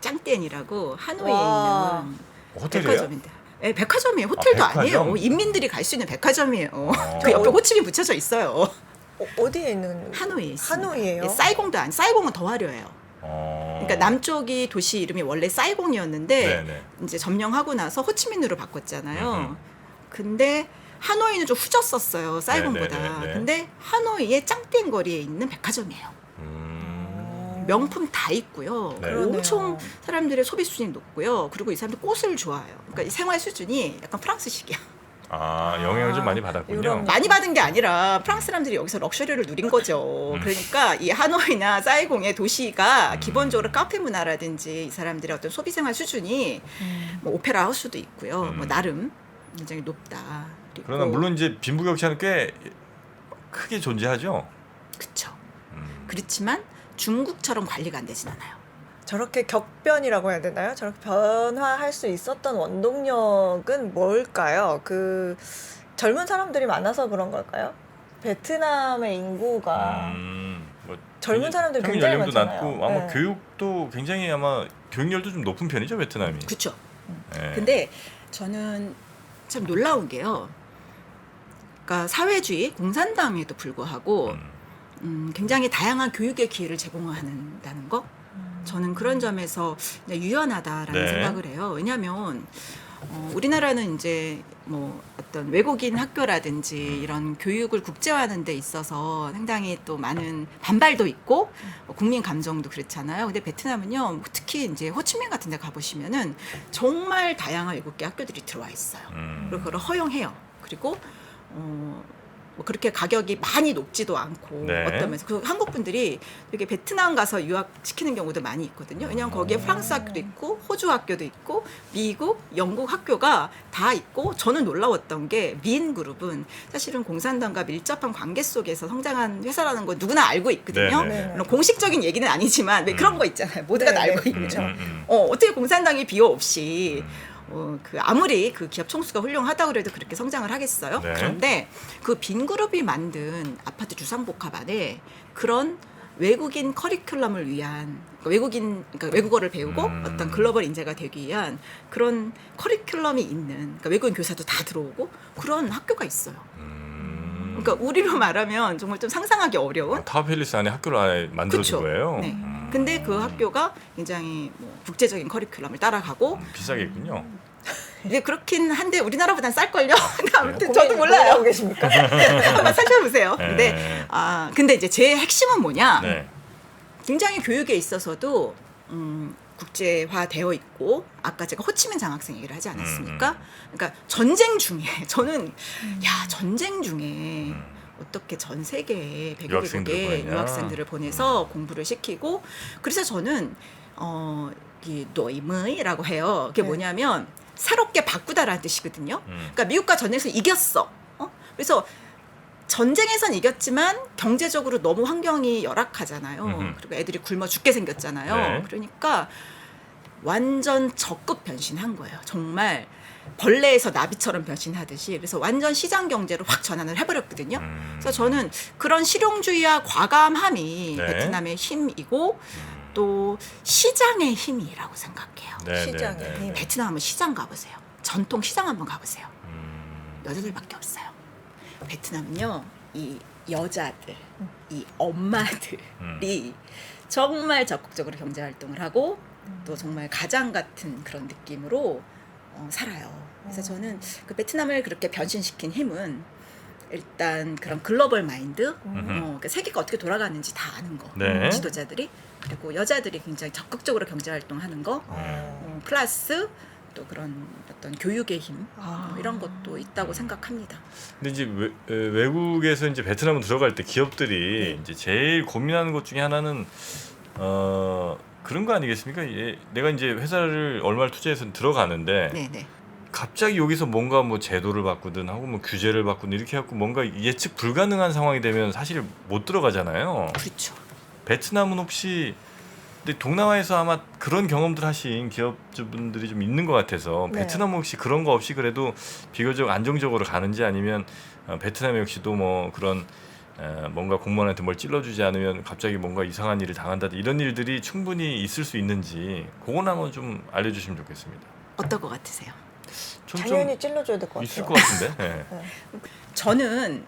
짱땡이라고 하노이에
와.
있는
호텔이에요?
백화점인데. 네, 백화점이에요. 호텔도
백화점?
아니에요. 인민들이 갈 수 있는 백화점이에요. 그 옆에 호칭이 붙여져 있어요.
어디에 있는?
하노이에 있습니다.
하노이예요?
네, 사이공도 아니. 사이공은 더 화려해요.
어.
그러니까 남쪽이 도시 이름이 원래 사이공이었는데
네네.
이제 점령하고 나서 호치민으로 바꿨잖아요. 근데 하노이는 좀 후졌었어요. 사이공보다.
네네네네.
근데 하노이의 짱땡 거리에 있는 백화점이에요. 명품 다 있고요.
네.
엄청 사람들의 소비 수준이 높고요. 그리고 이 사람들 꽃을 좋아해요. 그러니까 이 생활 수준이 약간 프랑스식이야.
아, 영향을 좀 많이 받았군요.
유럽.
많이 받은 게 아니라 프랑스 사람들이 여기서 럭셔리를 누린 거죠. 그러니까 이 하노이나 사이공의 도시가 기본적으로 카페 문화라든지 이 사람들의 어떤 소비 생활 수준이 뭐 오페라 하우스도 있고요. 뭐 나름 굉장히 높다. 그리고
그러나 물론 이제 빈부격차는 꽤 크게 존재하죠.
그렇죠. 그렇지만 중국처럼 관리가 안 되진 않아요.
저렇게 격변이라고 해야 되나요? 저렇게 변화할 수 있었던 원동력은 뭘까요? 그 젊은 사람들이 많아서 그런 걸까요? 베트남의 인구가
뭐
젊은 사람들이
평균
굉장히
연령도
많잖아요.
낮고 아마
네.
교육도 굉장히 아마 교육열도 좀 높은 편이죠 베트남이.
그렇죠.
네.
근데 저는 참 놀라운 게요. 그러니까 사회주의 공산당에도 불구하고 굉장히 다양한 교육의 기회를 제공한다는 거. 저는 그런 점에서 그냥 유연하다라는
네.
생각을 해요. 왜냐하면 우리나라는 이제 뭐 어떤 외국인 학교라든지 이런 교육을 국제화하는 데 있어서 상당히 또 많은 반발도 있고 국민 감정도 그렇잖아요. 근데 베트남은요, 뭐 특히 이제 호치민 같은 데 가보시면은 정말 다양한 외국계 학교들이 들어와 있어요. 그리고 그걸 허용해요. 그리고 뭐 그렇게 가격이 많이 높지도 않고
네.
어떤 면에서 그 한국 분들이 되게 베트남 가서 유학시키는 경우도 많이 있거든요. 왜냐하면 거기에 프랑스 학교도 있고 호주 학교도 있고 미국, 영국 학교가 다 있고 저는 놀라웠던 게 미인 그룹은 사실은 공산당과 밀접한 관계 속에서 성장한 회사라는 거 누구나 알고 있거든요.
네, 네.
물론 공식적인 얘기는 아니지만 왜 그런 거 있잖아요. 모두가 다
네,
알고
네,
있는.
그렇죠.
어떻게 공산당이 비호 없이 그 아무리 그 기업 총수가 훌륭하다고 그래도 그렇게 성장을 하겠어요?
네.
그런데 그 빈그룹이 만든 아파트 주상복합 안에 그런 외국인 커리큘럼을 위한 그러니까 외국어를 배우고 어떤 글로벌 인재가 되기 위한 그런 커리큘럼이 있는 그러니까 외국인 교사도 다 들어오고 그런 학교가 있어요. 그러니까 우리로 말하면 정말 좀 상상하기 어려운
타워팰리스 안에 학교를 안에 만들어준
그쵸.
거예요.
네. 근데 그 학교가 굉장히 뭐 국제적인 커리큘럼을 따라가고
비싸겠군요.
이제 그렇긴 한데 우리나라보단 쌀걸요. 근데 아무튼
고민-
저도 몰라요.
고민하고 계십니까?
한번 살펴보세요.
네.
근데 이제 제 핵심은 뭐냐?
네.
굉장히 교육에 있어서도 국제화되어 있고 아까 제가 호치민 장학생 얘기를 하지 않았습니까? 그러니까 전쟁 중에 저는 야 전쟁 중에 어떻게 전 세계에
유학생들을
100개국의
보내냐.
유학생들을 보내서 공부를 시키고 그래서 저는 이 노이무이라고 해요. 그게
네.
뭐냐면 새롭게 바꾸다라는 뜻이거든요. 그러니까 미국과 전쟁에서 이겼어. 그래서 전쟁에선 이겼지만 경제적으로 너무 환경이 열악하잖아요. 그리고 애들이 굶어 죽게 생겼잖아요.
네.
그러니까 완전 적극 변신한 거예요. 정말 벌레에서 나비처럼 변신하듯이. 그래서 완전 시장 경제로 확 전환을 해버렸거든요. 그래서 저는 그런 실용주의와 과감함이
네.
베트남의 힘이고 또 시장의 힘이라고 생각해요.
네,
시장의
네, 네,
힘.
네.
베트남 한번 시장 가보세요. 전통 시장 한번 가보세요. 여자들밖에 없어요. 베트남은요, 이 여자들, 이 엄마들이 정말 적극적으로 경제 활동을 하고 또 정말 가장 같은 그런 느낌으로 살아요. 그래서 저는 그 베트남을 그렇게 변신시킨 힘은 일단 그런 글로벌 마인드, 그러니까 세계가 어떻게 돌아가는지 다 아는 거,
네.
지도자들이 그리고 여자들이 굉장히 적극적으로 경제 활동하는 거, 플러스 또 그런 어떤 교육의 힘 이런 것도 있다고 생각합니다.
근데 이제 외국에서 이제 베트남으로 들어갈 때 기업들이 이제 제일 고민하는 것 중에 하나는 그런 거 아니겠습니까? 내가 이제 회사를 얼마를 투자해서 들어가는데
네네.
갑자기 여기서 뭔가 뭐 제도를 바꾸든 하고 뭐 규제를 바꾸든 이렇게 해갖고 뭔가 예측 불가능한 상황이 되면 사실 못 들어가잖아요.
그렇죠.
베트남은 혹시 근데 동남아에서 아마 그런 경험들 하신 기업주분들이 좀 있는 것 같아서
네.
베트남은 혹시 그런 거 없이 그래도 비교적 안정적으로 가는지 아니면 베트남 역시도 뭐 그런 뭔가 공무원한테 뭘 찔러주지 않으면 갑자기 뭔가 이상한 일을 당한다든지 이런 일들이 충분히 있을 수 있는지 그건 한번 좀 알려주시면 좋겠습니다.
어떨 것 같으세요?
좀
당연히 찔러줘야 될 것 같아요.
있을 것 같은데. 네.
저는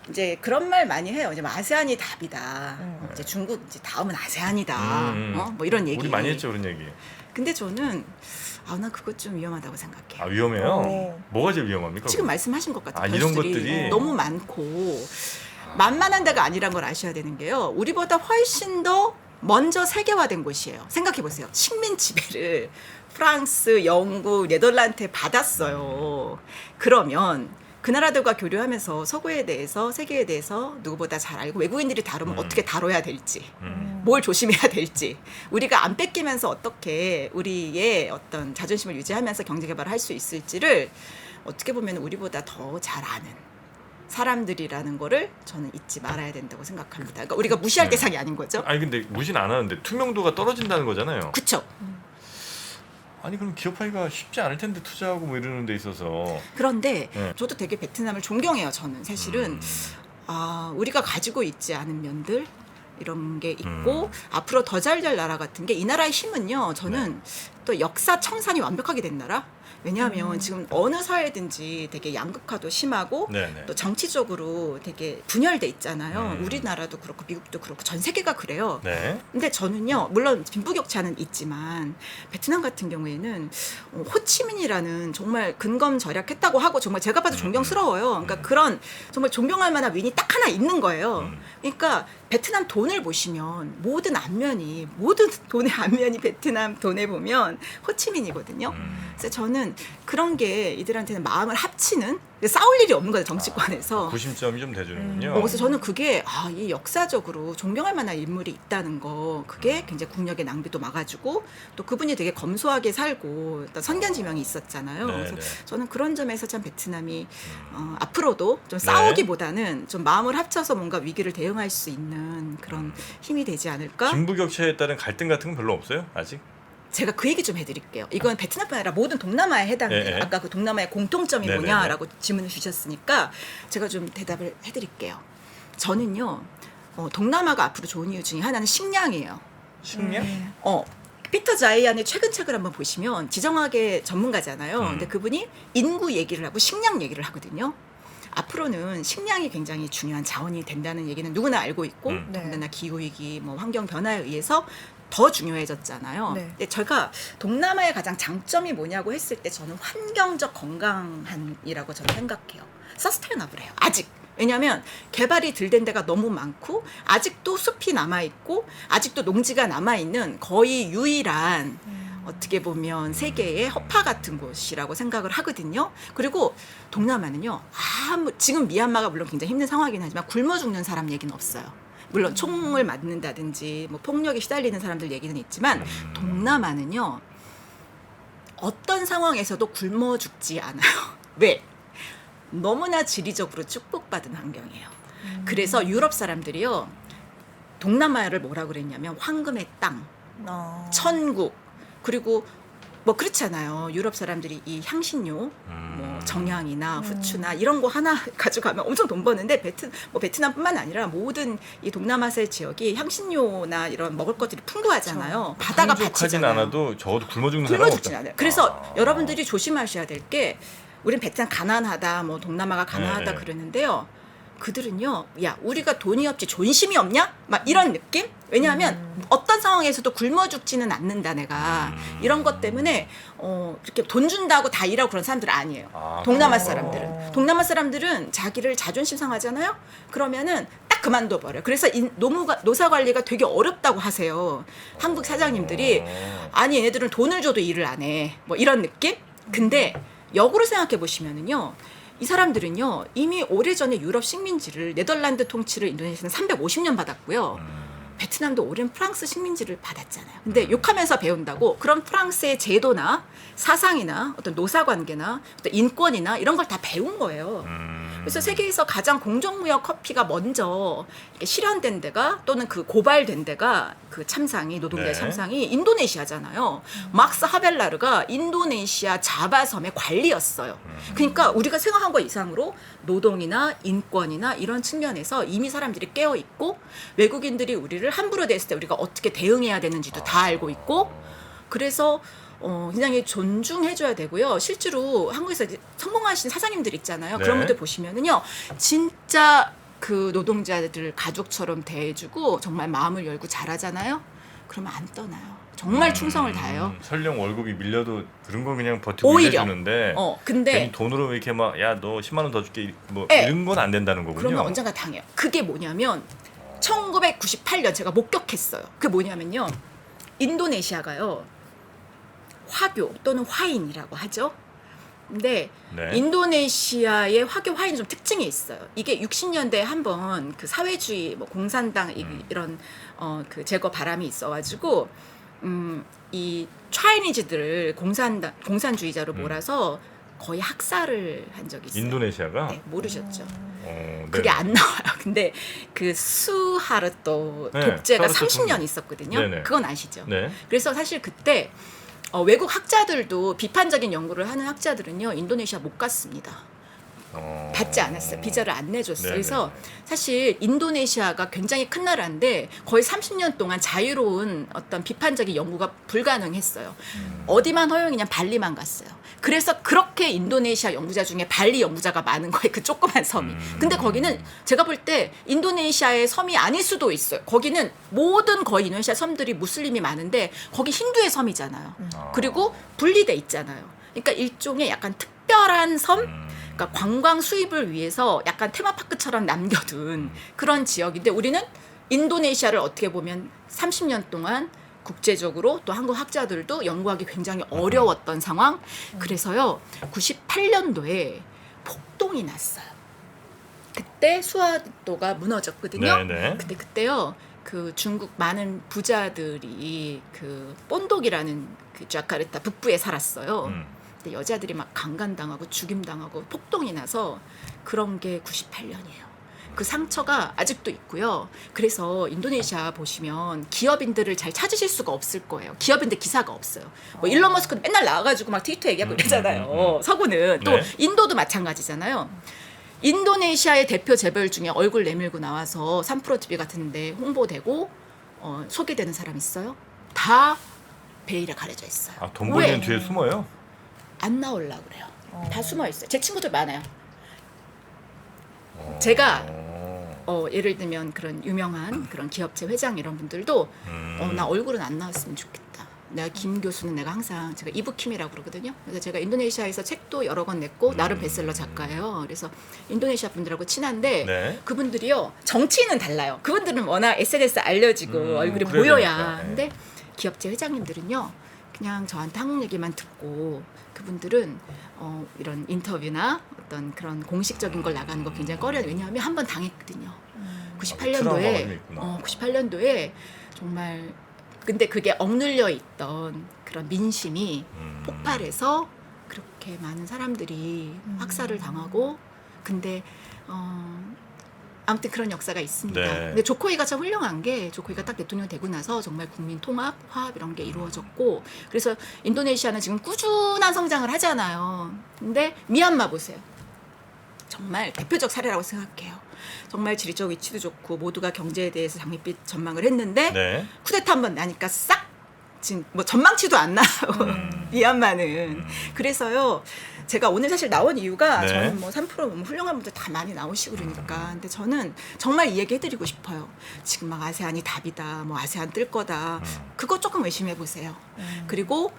이제 그런 말 많이 해요. 이제 뭐 아세안이 답이다. 이제 중국 이제 다음은 아세안이다. 뭐 이런 얘기.
우리 많이 했죠 그런 얘기.
근데 저는 나 그것 좀 위험하다고 생각해요.
아 위험해요?
네.
뭐가 제일 위험합니까?
지금 말씀하신 것 같아요.
아, 이런
변수들이
것들이?
너무 많고 만만한 데가 아니란 걸 아셔야 되는 게요. 우리보다 훨씬 더 먼저 세계화된 곳이에요. 생각해 보세요. 식민 지배를 프랑스, 영국, 네덜란드에 받았어요. 그러면 그 나라들과 교류하면서 서구에 대해서 세계에 대해서 누구보다 잘 알고 외국인들이 다루면 어떻게 다뤄야 될지 뭘 조심해야 될지 우리가 안 뺏기면서 어떻게 우리의 어떤 자존심을 유지하면서 경제개발을 할 수 있을지를 어떻게 보면 우리보다 더 잘 아는 사람들이라는 거를 저는 잊지 말아야 된다고 생각합니다. 그러니까 우리가 무시할
네.
대상이 아닌 거죠.
아니 근데 무시는 안 하는데 투명도가 떨어진다는 거잖아요.
그렇죠.
아니 그럼 기업하기가 쉽지 않을 텐데 투자하고 뭐 이러는 데 있어서.
그런데
네.
저도 되게 베트남을 존경해요. 저는 사실은 우리가 가지고 있지 않은 면들 이런 게 있고 앞으로 더 잘 될 나라 같은 게 이 나라의 힘은요. 저는 또 역사 청산이 완벽하게 된 나라. 왜냐하면 지금 어느 사회든지 되게 양극화도 심하고
네네.
또 정치적으로 되게 분열돼 있잖아요. 우리나라도 그렇고 미국도 그렇고 전 세계가 그래요.
네.
근데 저는요, 물론 빈부격차는 있지만 베트남 같은 경우에는 호치민이라는 정말 근검절약했다고 하고 정말 제가 봐도 존경스러워요. 그러니까 그런 정말 존경할 만한 윈이 딱 하나 있는 거예요. 그러니까 베트남 돈을 보시면 모든 돈의 앞면이 베트남 돈에 보면 호치민이거든요. 그래서 저는 저는 그런 게 이들한테는 마음을 합치는 싸울 일이 없는 거예요 정치권에서.
구심점이 좀 돼주는군요.
그래서 저는 그게 이 역사적으로 존경할 만한 인물이 있다는 거 그게 굉장히 국력의 낭비도 막아주고 또 그분이 되게 검소하게 살고 일단 선견지명이 있었잖아요.
네,
그래서
네.
저는 그런 점에서 참 베트남이 앞으로도 좀 싸우기보다는 좀 마음을 합쳐서 뭔가 위기를 대응할 수 있는 그런 힘이 되지 않을까?
빈부격차에 따른 갈등 같은 건 별로 없어요? 아직?
제가 그 얘기 좀 해드릴게요. 이건 베트남뿐 아니라 모든 동남아에 해당돼요.
예, 예.
아까 그 동남아의 공통점이
네네네.
뭐냐라고 질문을 주셨으니까 제가 좀 대답을 해드릴게요. 저는요, 동남아가 앞으로 좋은 이유 중에 하나는 식량이에요.
식량?
피터 자이안의 최근 책을 한번 보시면 지정학의 전문가잖아요. 근데 그분이 인구 얘기를 하고 식량 얘기를 하거든요. 앞으로는 식량이 굉장히 중요한 자원이 된다는 얘기는 누구나 알고 있고,
네.
더군다나 기후위기, 뭐 환경 변화에 의해서 더 중요해졌잖아요.
네.
근데 제가 동남아의 가장 장점이 뭐냐고 했을 때 저는 환경적 건강한이라고 저는 생각해요. 서스테이너블해요. 아직. 왜냐하면 개발이 덜 된 데가 너무 많고 아직도 숲이 남아있고 아직도 농지가 남아있는 거의 유일한 어떻게 보면 세계의 허파 같은 곳이라고 생각을 하거든요. 그리고 동남아는요. 지금 미얀마가 물론 굉장히 힘든 상황이긴 하지만 굶어 죽는 사람 얘기는 없어요. 물론 총을 맞는다든지 뭐 폭력에 시달리는 사람들 얘기는 있지만 동남아는요. 어떤 상황에서도 굶어 죽지 않아요. 왜? 너무나 지리적으로 축복받은 환경이에요. 그래서 유럽 사람들이요. 동남아를 뭐라 그랬냐면 황금의 땅, 천국, 그리고 뭐 그렇잖아요. 유럽 사람들이 이 향신료, 뭐 정향이나 후추나 이런 거 하나 가져가면 엄청 돈 버는데 베트남뿐만 아니라 모든 이 동남아시아 지역이 향신료나 이런 먹을 것들이 풍부하잖아요. 바다가
풍족하진
바치잖아요.
않아도 적어도 굶어 죽는
굶어
사람은
죽진
없다.
않아요. 그래서 여러분들이 조심하셔야 될 게 우린 베트남 가난하다, 뭐 동남아가 가난하다
네.
그러는데요. 그들은요, 야, 우리가 돈이 없지 존심이 없냐? 막 이런 느낌? 왜냐하면 어떤 상황에서도 굶어 죽지는 않는다, 내가. 이런 것 때문에, 이렇게 돈 준다고 다 일하고 그런 사람들은 아니에요. 동남아 사람들은. 동남아 사람들은 자기를 자존심 상하잖아요? 그러면은 딱 그만둬 버려요. 그래서 노사 관리가 되게 어렵다고 하세요. 한국 사장님들이. 아니, 얘네들은 돈을 줘도 일을 안 해. 뭐 이런 느낌? 근데 역으로 생각해 보시면은요. 이 사람들은요 이미 오래전에 유럽 식민지를 네덜란드 통치를 인도네시아는 350년 받았고요. 베트남도 오랜 프랑스 식민지를 받았잖아요. 근데 욕하면서 배운다고 그런 프랑스의 제도나 사상이나 어떤 노사관계나 어떤 인권이나 이런 걸 다 배운 거예요. 그래서 세계에서 가장 공정무역 커피가 먼저 이렇게 실현된 데가 또는 그 고발된 데가 그 참상이 노동자의
네.
참상이 인도네시아잖아요. 막스 하벨라르가 인도네시아 자바섬의 관리였어요. 그러니까 우리가 생각한 것 이상으로 노동이나 인권이나 이런 측면에서 이미 사람들이 깨어 있고 외국인들이 우리를 함부로 대했을 때 우리가 어떻게 대응해야 되는지도 다 알고 있고 그래서 굉장히 존중해줘야 되고요. 실제로 한국에서 이제 성공하신 사장님들 있잖아요.
네.
그런 분들 보시면은요, 진짜 그 노동자들 가족처럼 대해주고 정말 마음을 열고 잘하잖아요. 그러면 안 떠나요. 정말 충성을 다해요.
설령 월급이 밀려도 그런 거 그냥 버티고
오히려.
일해주는데
근데
괜히 돈으로 이렇게 막 야 너 10만 원 더 줄게 뭐
네.
이런 건 안 된다는 거군요.
그러면 언젠가 당해요. 그게 뭐냐면 1998년 제가 목격했어요. 그게 뭐냐면요, 인도네시아가요. 화교 또는 화인이라고 하죠. 근데
네.
인도네시아의 화교 화인은 좀 특징이 있어요. 이게 60년대에 한번 그 사회주의 뭐 공산당 이런 그 제거 바람이 있어가지고 이 차이니즈들을 공산주의자로 몰아서 거의 학살을 한 적이 있어요.
인도네시아가
네, 모르셨죠?
네.
그게 안 나와요. 근데 그 수하르토
네,
독재가
수하르토
30년 있었거든요.
네네.
그건 아시죠?
네.
그래서 사실 그때 외국 학자들도 비판적인 연구를 하는 학자들은요 인도네시아 못 갔습니다. 받지 않았어요. 비자를 안 내줬어요.
네네.
그래서 사실 인도네시아가 굉장히 큰 나라인데 거의 30년 동안 자유로운 어떤 비판적인 연구가 불가능했어요. 어디만 허용이냐 발리만 갔어요. 그래서 그렇게 인도네시아 연구자 중에 발리 연구자가 많은 거예요. 그 조그만 섬이. 근데 거기는 제가 볼 때 인도네시아의 섬이 아닐 수도 있어요. 거기는 모든 거의 인도네시아 섬들이 무슬림이 많은데 거기 힌두의 섬이잖아요. 그리고 분리돼 있잖아요. 그러니까 일종의 약간 특별한 섬? 그러니까 관광 수입을 위해서 약간 테마파크처럼 남겨둔 그런 지역인데 우리는 인도네시아를 어떻게 보면 30년 동안 국제적으로 또 한국 학자들도 연구하기 굉장히 어려웠던 상황. 그래서요 98년도에 폭동이 났어요. 그때 수화도가 무너졌거든요.
네네.
그때요 그 중국 많은 부자들이 그 본독이라는 그 자카르타 북부에 살았어요. 근데 여자들이 막 강간당하고 죽임당하고 폭동이 나서 그런 게 98년이에요. 그 상처가 아직도 있고요. 그래서 인도네시아 보시면 기업인들을 잘 찾으실 수가 없을 거예요. 기업인들 기사가 없어요. 뭐 일론 머스크도 맨날 나와가지고 막 트위터 얘기하고 이러잖아요. 서구는. 또
네.
인도도 마찬가지잖아요. 인도네시아의 대표 재벌 중에 얼굴 내밀고 나와서 3프로 TV 같은데 홍보되고 소개되는 사람 있어요? 다 베일에 가려져 있어요.
아, 돈 벌리는
왜?
뒤에 숨어요?
안 나오려고 그래요. 다 숨어 있어요. 제 친구들 많아요. 제가 예를 들면 그런 유명한 그런 기업체 회장 이런 분들도 나 얼굴은 안 나왔으면 좋겠다. 내가 김 교수는 내가 항상 제가 이브킴이라고 그러거든요. 그래서 제가 인도네시아에서 책도 여러 권 냈고 나름 베스트셀러 작가예요. 그래서 인도네시아 분들하고 친한데
네.
그분들이요 정치인은 달라요. 그분들은 워낙 SNS 알려지고 얼굴이
그래야
보여야.
되니까, 네.
근데 기업체 회장님들은요 그냥 저한테 한국 얘기만 듣고 그분들은 이런 인터뷰나 어떤 그런 공식적인 걸 나가는 거 굉장히 꺼려요. 왜냐하면 한 번 당했거든요.
트라우마가 좀 있구나.
98년도에 정말 근데 그게 억눌려 있던 그런 민심이 폭발해서 그렇게 많은 사람들이 학살을 당하고 근데 아무튼 그런 역사가 있습니다.
네.
근데 조코이가 참 훌륭한 게 조코이가 딱 대통령 되고 나서 정말 국민 통합, 화합 이런 게 이루어졌고 그래서 인도네시아는 지금 꾸준한 성장을 하잖아요. 근데 미얀마 보세요. 정말 대표적 사례라고 생각해요. 정말 지리적 위치도 좋고 모두가 경제에 대해서 장밋빛 전망을 했는데
네.
쿠데타 한번 나니까 싹 지금 뭐 전망치도 안 나요. 미얀마는. 그래서요. 제가 오늘 사실 나온 이유가
네.
저는 뭐 3% 뭐 훌륭한 분들 다 많이 나오시고 그러니까. 근데 저는 정말 이 얘기 해드리고 싶어요. 지금 막 아세안이 답이다. 뭐 아세안 뜰 거다. 그거 조금 의심해 보세요. 그리고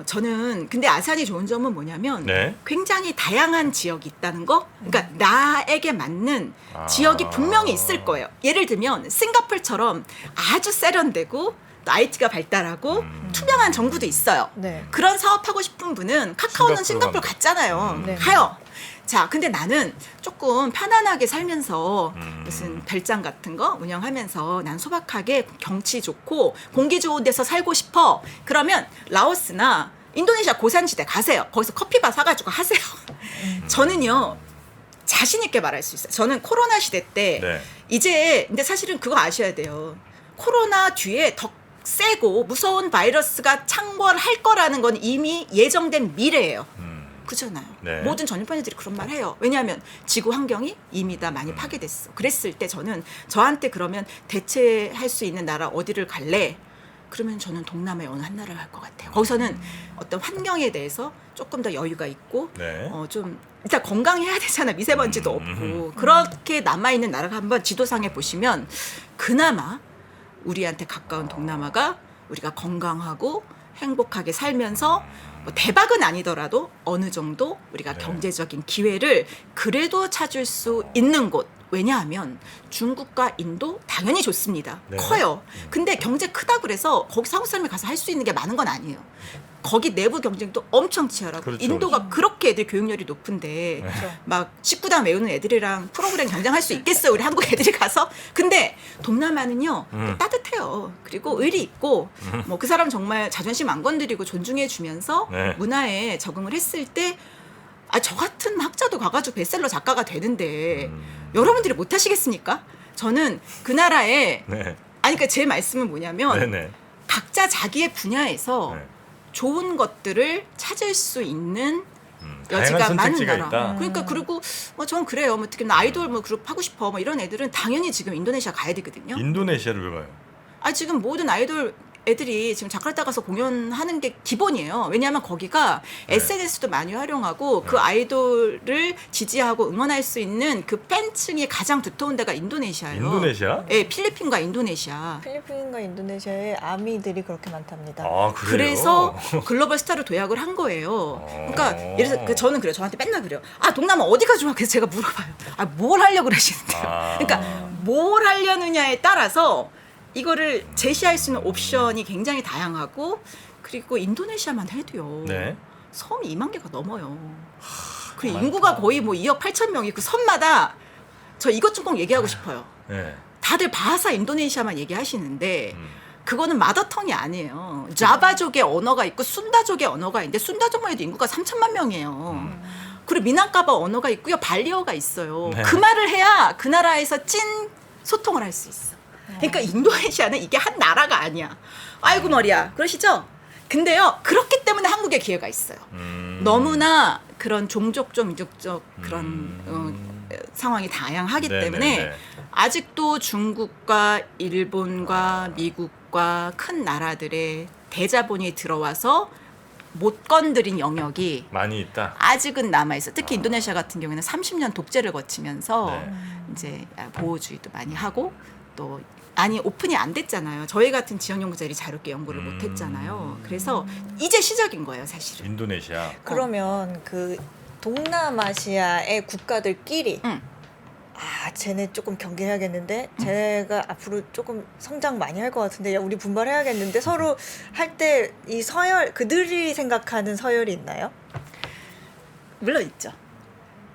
저는 근데 아세안이 좋은 점은 뭐냐면
네.
굉장히 다양한 지역이 있다는 거. 그러니까 나에게 맞는 지역이 분명히 있을 거예요. 예를 들면 싱가포르처럼 아주 세련되고 또 IT가 발달하고 투명한 정부도 있어요.
네.
그런 사업하고 싶은 분은 카카오는
싱가포르
싱가포르 갔잖아요.
네.
가요. 자, 근데 나는 조금 편안하게 살면서 무슨 별장 같은 거 운영하면서 난 소박하게 경치 좋고 공기 좋은 데서 살고 싶어. 그러면 라오스나 인도네시아 고산지대 가세요. 거기서 커피바 사가지고 하세요. 저는요. 자신 있게 말할 수 있어요. 저는 코로나 시대 때
네.
이제 근데 사실은 그거 아셔야 돼요. 코로나 뒤에 더 세고 무서운 바이러스가 창궐할 거라는 건 이미 예정된 미래예요. 그잖아요.
네.
모든 전염병들이 그런 말 해요. 왜냐하면 지구 환경이 이미 다 많이 파괴됐어. 그랬을 때 저는 저한테 그러면 대체할 수 있는 나라 어디를 갈래? 그러면 저는 동남아의 어느 한 나라를 갈 것 같아요. 거기서는 어떤 환경에 대해서 조금 더 여유가 있고
네.
좀 일단 건강해야 되잖아. 미세먼지도 없고 그렇게 남아있는 나라가 한번 지도상에 보시면 그나마 우리한테 가까운 동남아가 우리가 건강하고 행복하게 살면서 뭐 대박은 아니더라도 어느 정도 우리가
네.
경제적인 기회를 그래도 찾을 수 있는 곳. 왜냐하면 중국과 인도 당연히 좋습니다.
네.
커요. 근데 경제 크다 그래서 거기 한국 사람이 가서 할 수 있는 게 많은 건 아니에요. 거기 내부 경쟁도 엄청 치열하고
그렇죠,
인도가
그렇죠.
그렇게 애들 교육열이 높은데
그렇죠.
막 식구당 외우는 애들이랑 프로그램 경쟁할 수 있겠어요? 우리 한국 애들이 가서. 근데 동남아는요 따뜻해요. 그리고 의리 있고 뭐 그 사람 정말 자존심 안 건드리고 존중해 주면서
네.
문화에 적응을 했을 때 저 같은 학자도 가가지고 베스트셀러 작가가 되는데 여러분들이 못 하시겠습니까? 저는 그 나라에
네.
그러니까 제 말씀은 뭐냐면
네네.
각자 자기의 분야에서
네.
좋은 것들을 찾을 수 있는
다양한
여지가 많은
선택지가
나라.
있다.
그러니까 그리고 전 그래요. 뭐 특히 나 아이돌 뭐 그룹 하고 싶어. 뭐 이런 애들은 당연히 지금 인도네시아 가야 되거든요.
인도네시아를 왜 가요?
지금 모든 아이돌 애들이 지금 자카르타 가서 공연하는 게 기본이에요. 왜냐하면 거기가
네.
SNS도 많이 활용하고 그 아이돌을 지지하고 응원할 수 있는 그 팬층이 가장 두터운 데가 인도네시아예요.
인도네시아?
네, 필리핀과 인도네시아.
필리핀과 인도네시아에 아미들이 그렇게 많답니다.
아, 그래요?
그래서 글로벌 스타로 도약을 한 거예요. 그러니까 예를 들어서 저는 그래요. 저한테 맨날 그래요. 동남아 어디가 좋아? 그래서 제가 물어봐요. 뭘 하려고 그러시는데요?
아.
그러니까 뭘 하려느냐에 따라서 이거를 제시할 수 있는 옵션이 굉장히 다양하고 그리고 인도네시아만 해도요.
네.
섬이 2만 개가 넘어요. 그
많다.
인구가 거의 뭐 2억 8천 명이 그 섬마다 저 이것 좀 꼭 얘기하고 싶어요.
네.
다들 바하사 인도네시아만 얘기하시는데 그거는 마더텅이 아니에요. 자바족의 언어가 있고 순다족의 언어가 있는데 순다족만 해도 인구가 3천만 명이에요. 그리고 미난카바 언어가 있고요. 발리어가 있어요.
네.
그 말을 해야 그 나라에서 찐 소통을 할 수 있어. 그러니까 인도네시아는 이게 한 나라가 아니야. 아이고 머리야. 그러시죠? 근데요. 그렇기 때문에 한국에 기회가 있어요. 너무나 그런 종족적 민족적 그런 상황이 다양하기
네네네.
때문에 아직도 중국과 일본과 미국과 큰 나라들의 대자본이 들어와서 못 건드린 영역이
많이 있다.
아직은 남아있어. 특히 인도네시아 같은 경우에는 30년 독재를 거치면서
네.
이제 보호주의도 많이 하고 또 아니 오픈이 안 됐잖아요. 저희 같은 지역 연구자들이 자유롭게 연구를 못 했잖아요. 그래서 이제 시작인 거예요, 사실은.
인도네시아.
그러면 그 동남아시아의 국가들끼리 쟤네 조금 경계해야겠는데 쟤가 앞으로 조금 성장 많이 할 것 같은데 야 우리 분발해야겠는데 서로 할 때 이 서열 그들이 생각하는 서열이 있나요?
물론 있죠.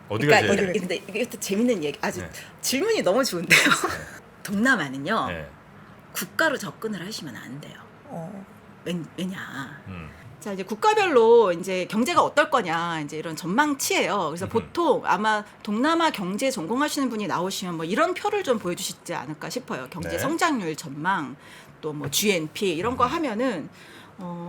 어디가
그러니까
제일?
근데 이것도 재밌는 얘기. 아주
네.
질문이 너무 좋은데요. 동남아는요.
네.
국가로 접근을 하시면 안 돼요.
어.
왜냐?
음.
자 이제 국가별로 이제 경제가 어떨 거냐 이제 이런 전망치예요. 그래서 보통 아마 동남아 경제 전공하시는 분이 나오시면 뭐 이런 표를 좀 보여주시지 않을까 싶어요. 경제
네.
성장률 전망 또 뭐 GNP 이런 거 하면은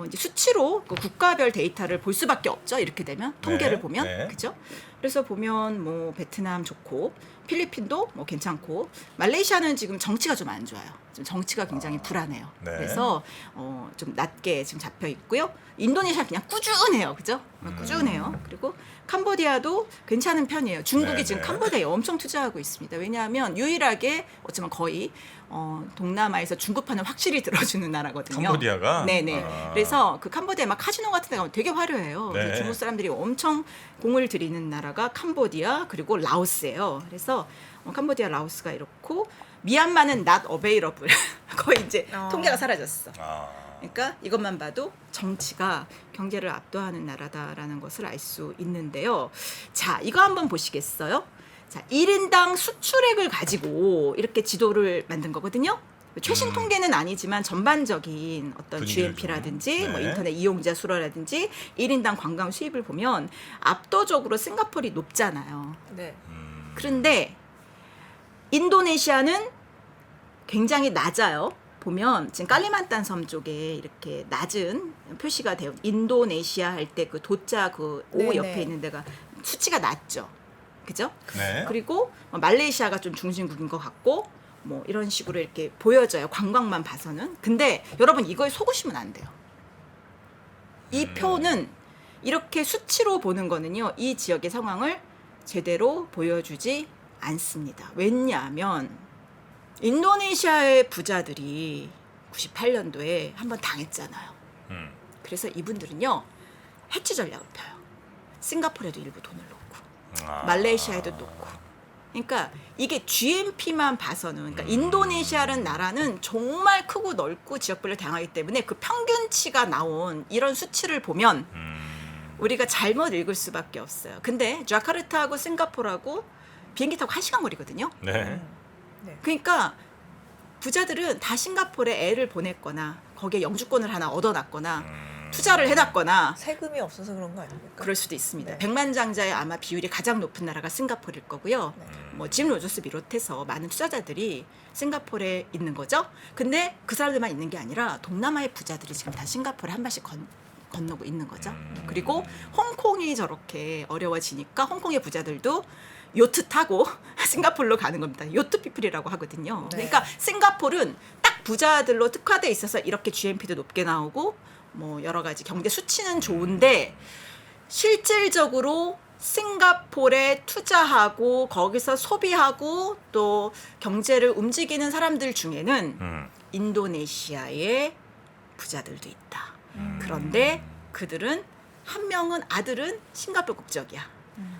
이제 수치로 그 국가별 데이터를 볼 수밖에 없죠. 이렇게 되면 통계를
네.
보면
네.
그죠? 그래서 보면 뭐 베트남 좋고 필리핀도 뭐 괜찮고 말레이시아는 지금 정치가 좀 안 좋아요. 좀 정치가 굉장히 불안해요.
네.
그래서 좀 낮게 지금 잡혀 있고요. 인도네시아 그냥 꾸준해요, 그죠? 꾸준해요. 그리고 캄보디아도 괜찮은 편이에요. 중국이
네,
지금
네.
캄보디아에 엄청 투자하고 있습니다. 왜냐하면 유일하게 어쩌면 거의 동남아에서 중국판을 확실히 들어주는 나라거든요.
캄보디아가?
네네.
아.
그래서 그 캄보디아 막 카지노 같은 데 가면 되게 화려해요.
네.
그래서 중국 사람들이 엄청 공을 들이는 나라가 캄보디아 그리고 라오스예요. 그래서 캄보디아, 라오스가 이렇고 미얀마는 not available. 거의 이제 통계가 사라졌어.
아.
그러니까 이것만 봐도 정치가 경제를 압도하는 나라다라는 것을 알 수 있는데요. 자, 이거 한번 보시겠어요? 자, 1인당 수출액을 가지고 이렇게 지도를 만든 거거든요. 최신 통계는 아니지만 전반적인 어떤
분위기를
GNP라든지
좀.
뭐
네.
인터넷 이용자 수라든지 1인당 관광 수입을 보면 압도적으로 싱가포르이 높잖아요.
네.
그런데 인도네시아는 굉장히 낮아요. 보면 지금 깔리만탄 섬 쪽에 이렇게 낮은 표시가 돼요. 인도네시아 할 때 그 도자 그 오
네네.
옆에 있는 데가 수치가 낮죠. 그죠?
네.
그리고 말레이시아가 좀 중심국인 것 같고 뭐 이런 식으로 이렇게 보여져요. 관광만 봐서는. 근데 여러분 이거에 속으시면 안 돼요. 이 표는 이렇게 수치로 보는 거는요. 이 지역의 상황을 제대로 보여주지 않습니다. 왜냐하면 인도네시아의 부자들이 98년도에 한번 당했잖아요. 그래서 이분들은요. 해치 전략을 펴요. 싱가포르에도 일부 돈을 놓고
아.
말레이시아에도 놓고. 그러니까 이게 GNP만 봐서는 그러니까 인도네시아라는 나라는 정말 크고 넓고 지역별로 다양하기 때문에 그 평균치가 나온 이런 수치를 보면 우리가 잘못 읽을 수밖에 없어요. 근데 자카르타하고 싱가포르하고 비행기 타고 1시간 거리거든요.
네.
그러니까 부자들은 다 싱가포르에 애를 보냈거나 거기에 영주권을 하나 얻어놨거나 투자를 해놨거나
세금이 없어서 그런 거 아닙니까?
그럴 수도 있습니다.
네.
백만장자의 아마 비율이 가장 높은 나라가 싱가포르일 거고요.
네.
뭐 짐 로저스 비롯해서 많은 투자자들이 싱가포르에 있는 거죠. 근데 그 사람들만 있는 게 아니라 동남아의 부자들이 지금 다 싱가포르에 한 발씩 건너고 있는 거죠. 그리고 홍콩이 저렇게 어려워지니까 홍콩의 부자들도 요트 타고 싱가포르로 가는 겁니다. 요트 피플이라고 하거든요.
네.
그러니까 싱가포르는 딱 부자들로 특화돼 있어서 이렇게 GNP도 높게 나오고 뭐 여러 가지 경제 수치는 좋은데 실질적으로 싱가포르에 투자하고 거기서 소비하고 또 경제를 움직이는 사람들 중에는 인도네시아의 부자들도 있다. 그런데 그들은 한 명은 아들은 싱가포르 국적이야.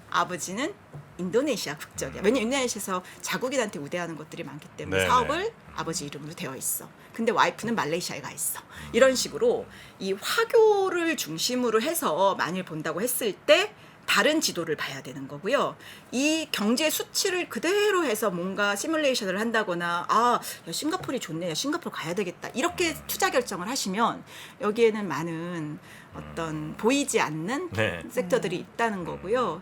아버지는 인도네시아 국적이야. 왜냐면 인도네시아에서 자국인한테 우대하는 것들이 많기 때문에
네네.
사업을 아버지 이름으로 되어 있어. 근데 와이프는 말레이시아에 가 있어. 이런 식으로 이 화교를 중심으로 해서 만일 본다고 했을 때 다른 지도를 봐야 되는 거고요. 이 경제 수치를 그대로 해서 뭔가 시뮬레이션을 한다거나 야, 싱가포르이 좋네. 야, 싱가포르 가야 되겠다. 이렇게 투자 결정을 하시면 여기에는 많은 어떤 보이지 않는
네.
섹터들이 있다는 거고요.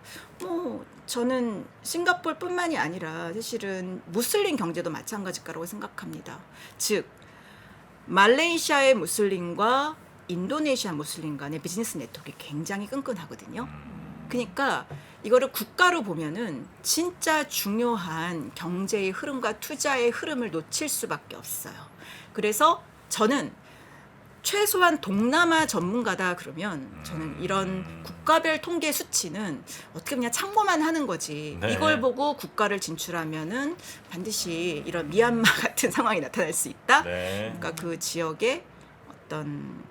저는 싱가포르뿐만이 아니라 사실은 무슬림 경제도 마찬가지일 거라고 생각합니다. 즉 말레이시아의 무슬림과 인도네시아 무슬림 간의 비즈니스 네트워크가 굉장히 끈끈하거든요. 그러니까 이거를 국가로 보면은 진짜 중요한 경제의 흐름과 투자의 흐름을 놓칠 수밖에 없어요. 그래서 저는 최소한 동남아 전문가다 그러면 저는 이런 국가별 통계 수치는 어떻게 그냥 참고만 하는 거지.
네.
이걸 보고 국가를 진출하면은 반드시 이런 미얀마 같은 상황이 나타날 수 있다.
네.
그러니까 그 지역의 어떤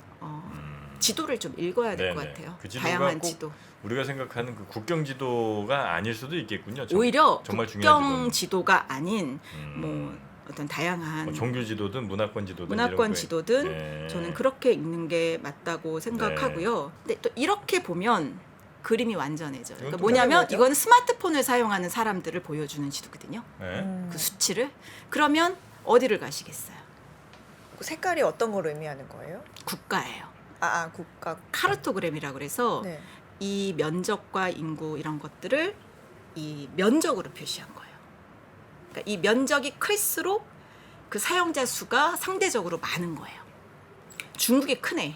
지도를 좀 읽어야 될 것
네네.
같아요.
그 지도가
다양한
꼭
지도.
우리가 생각하는 그 국경 지도가 아닐 수도 있겠군요.
오히려
정말 중요한
국경 지도가 아닌
음.
뭐 어떤 다양한
뭐 종교 지도든 문화권 지도든
문화권
이런 거에.
지도든
네.
저는 그렇게 읽는 게 맞다고 생각하고요. 근데 또 이렇게 보면 그림이 완전해져요. 그러니까
이건 또
뭐냐면
뭐죠?
이건 스마트폰을 사용하는 사람들을 보여주는 지도거든요.
네.
그 수치를. 그러면 어디를 가시겠어요?
색깔이 어떤 걸 의미하는 거예요?
국가예요.
국가.
카르토그램이라고 그래서
네.
이 면적과 인구 이런 것들을 이 면적으로 표시한 거예요. 그러니까 이 면적이 클수록 그 사용자 수가 상대적으로 많은 거예요. 중국이 크네.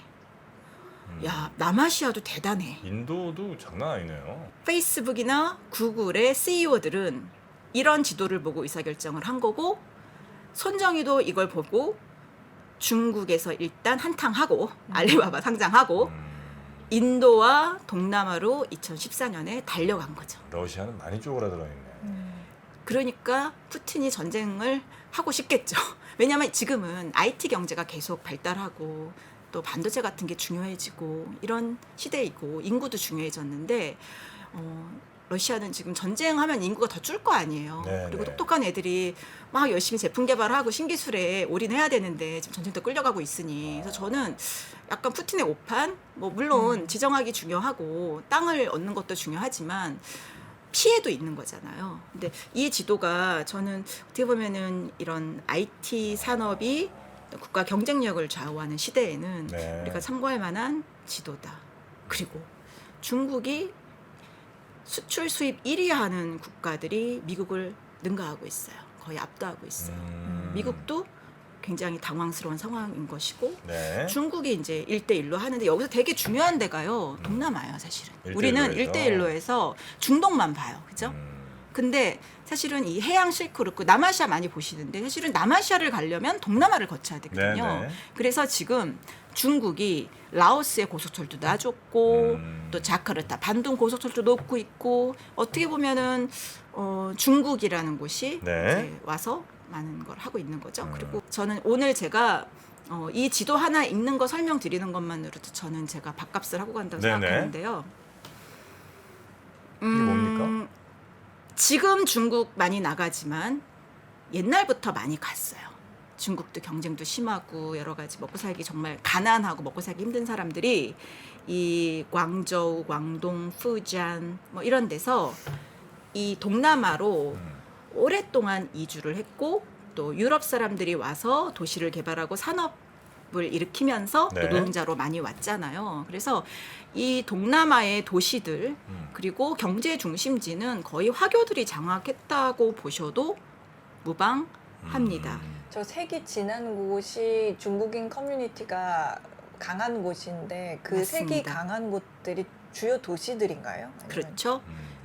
야, 남아시아도 대단해.
인도도 장난 아니네요.
페이스북이나 구글의 CEO들은 이런 지도를 보고 의사결정을 한 거고 손정희도 이걸 보고 중국에서 일단 한탕하고 알리바바 상장하고 인도와 동남아로 2014년에 달려간 거죠.
러시아는 많이 쪼그라들어 있네.
그러니까 푸틴이 전쟁을 하고 싶겠죠. 왜냐하면 지금은 IT 경제가 계속 발달하고 또 반도체 같은 게 중요해지고 이런 시대이고 인구도 중요해졌는데 러시아는 지금 전쟁하면 인구가 더 줄 거 아니에요.
네,
그리고
네.
똑똑한 애들이 막 열심히 제품 개발하고 신기술에 올인해야 되는데 지금 전쟁터 끌려가고 있으니 그래서 저는 약간 푸틴의 오판 뭐 물론 지정학이 중요하고 땅을 얻는 것도 중요하지만 피해도 있는 거잖아요. 근데 이 지도가 저는 어떻게 보면은 이런 IT 산업이 국가 경쟁력을 좌우하는 시대에는
네.
우리가 참고할 만한 지도다. 그리고 중국이 수출 수입 1위 하는 국가들이 미국을 능가하고 있어요. 거의 압도하고 있어요. 미국도 굉장히 당황스러운 상황인 것이고
네.
중국이 이제 1대1로 하는데 여기서 되게 중요한 데가요. 동남아예요, 사실은.
1대1로
우리는
해서.
1대1로 해서 중동만 봐요. 그죠? 근데 사실은 이 해양 실크루트 남아시아 많이 보시는데 사실은 남아시아를 가려면 동남아를 거쳐야 되거든요.
네네.
그래서 지금 중국이 라오스의 고속철도 놔줬고 또 자카르타 반둥 고속철도 놓고 있고 어떻게 보면은 중국이라는 곳이
네.
이제 와서 많은 걸 하고 있는 거죠. 그리고 저는 오늘 제가 이 지도 하나 읽는 거 설명드리는 것만으로도 저는 제가 밥값을 하고 간다고
네네.
생각하는데요.
이게 뭡니까?
지금 중국 많이 나가지만 옛날부터 많이 갔어요. 중국도 경쟁도 심하고 여러 가지 먹고 살기 정말 가난하고 먹고 살기 힘든 사람들이 이 광저우, 광동, 푸잔 뭐 이런 데서 이 동남아로 오랫동안 이주를 했고 또 유럽 사람들이 와서 도시를 개발하고 산업을 일으키면서
네.
또 노동자로 많이 왔잖아요. 그래서 이 동남아의 도시들 그리고 경제 중심지는 거의 화교들이 장악했다고 보셔도 무방합니다.
저 색이 진한 곳이 중국인 커뮤니티가 강한 곳인데 그 색이
맞습니다.
강한 곳들이 주요 도시들인가요? 아니면-
그렇죠.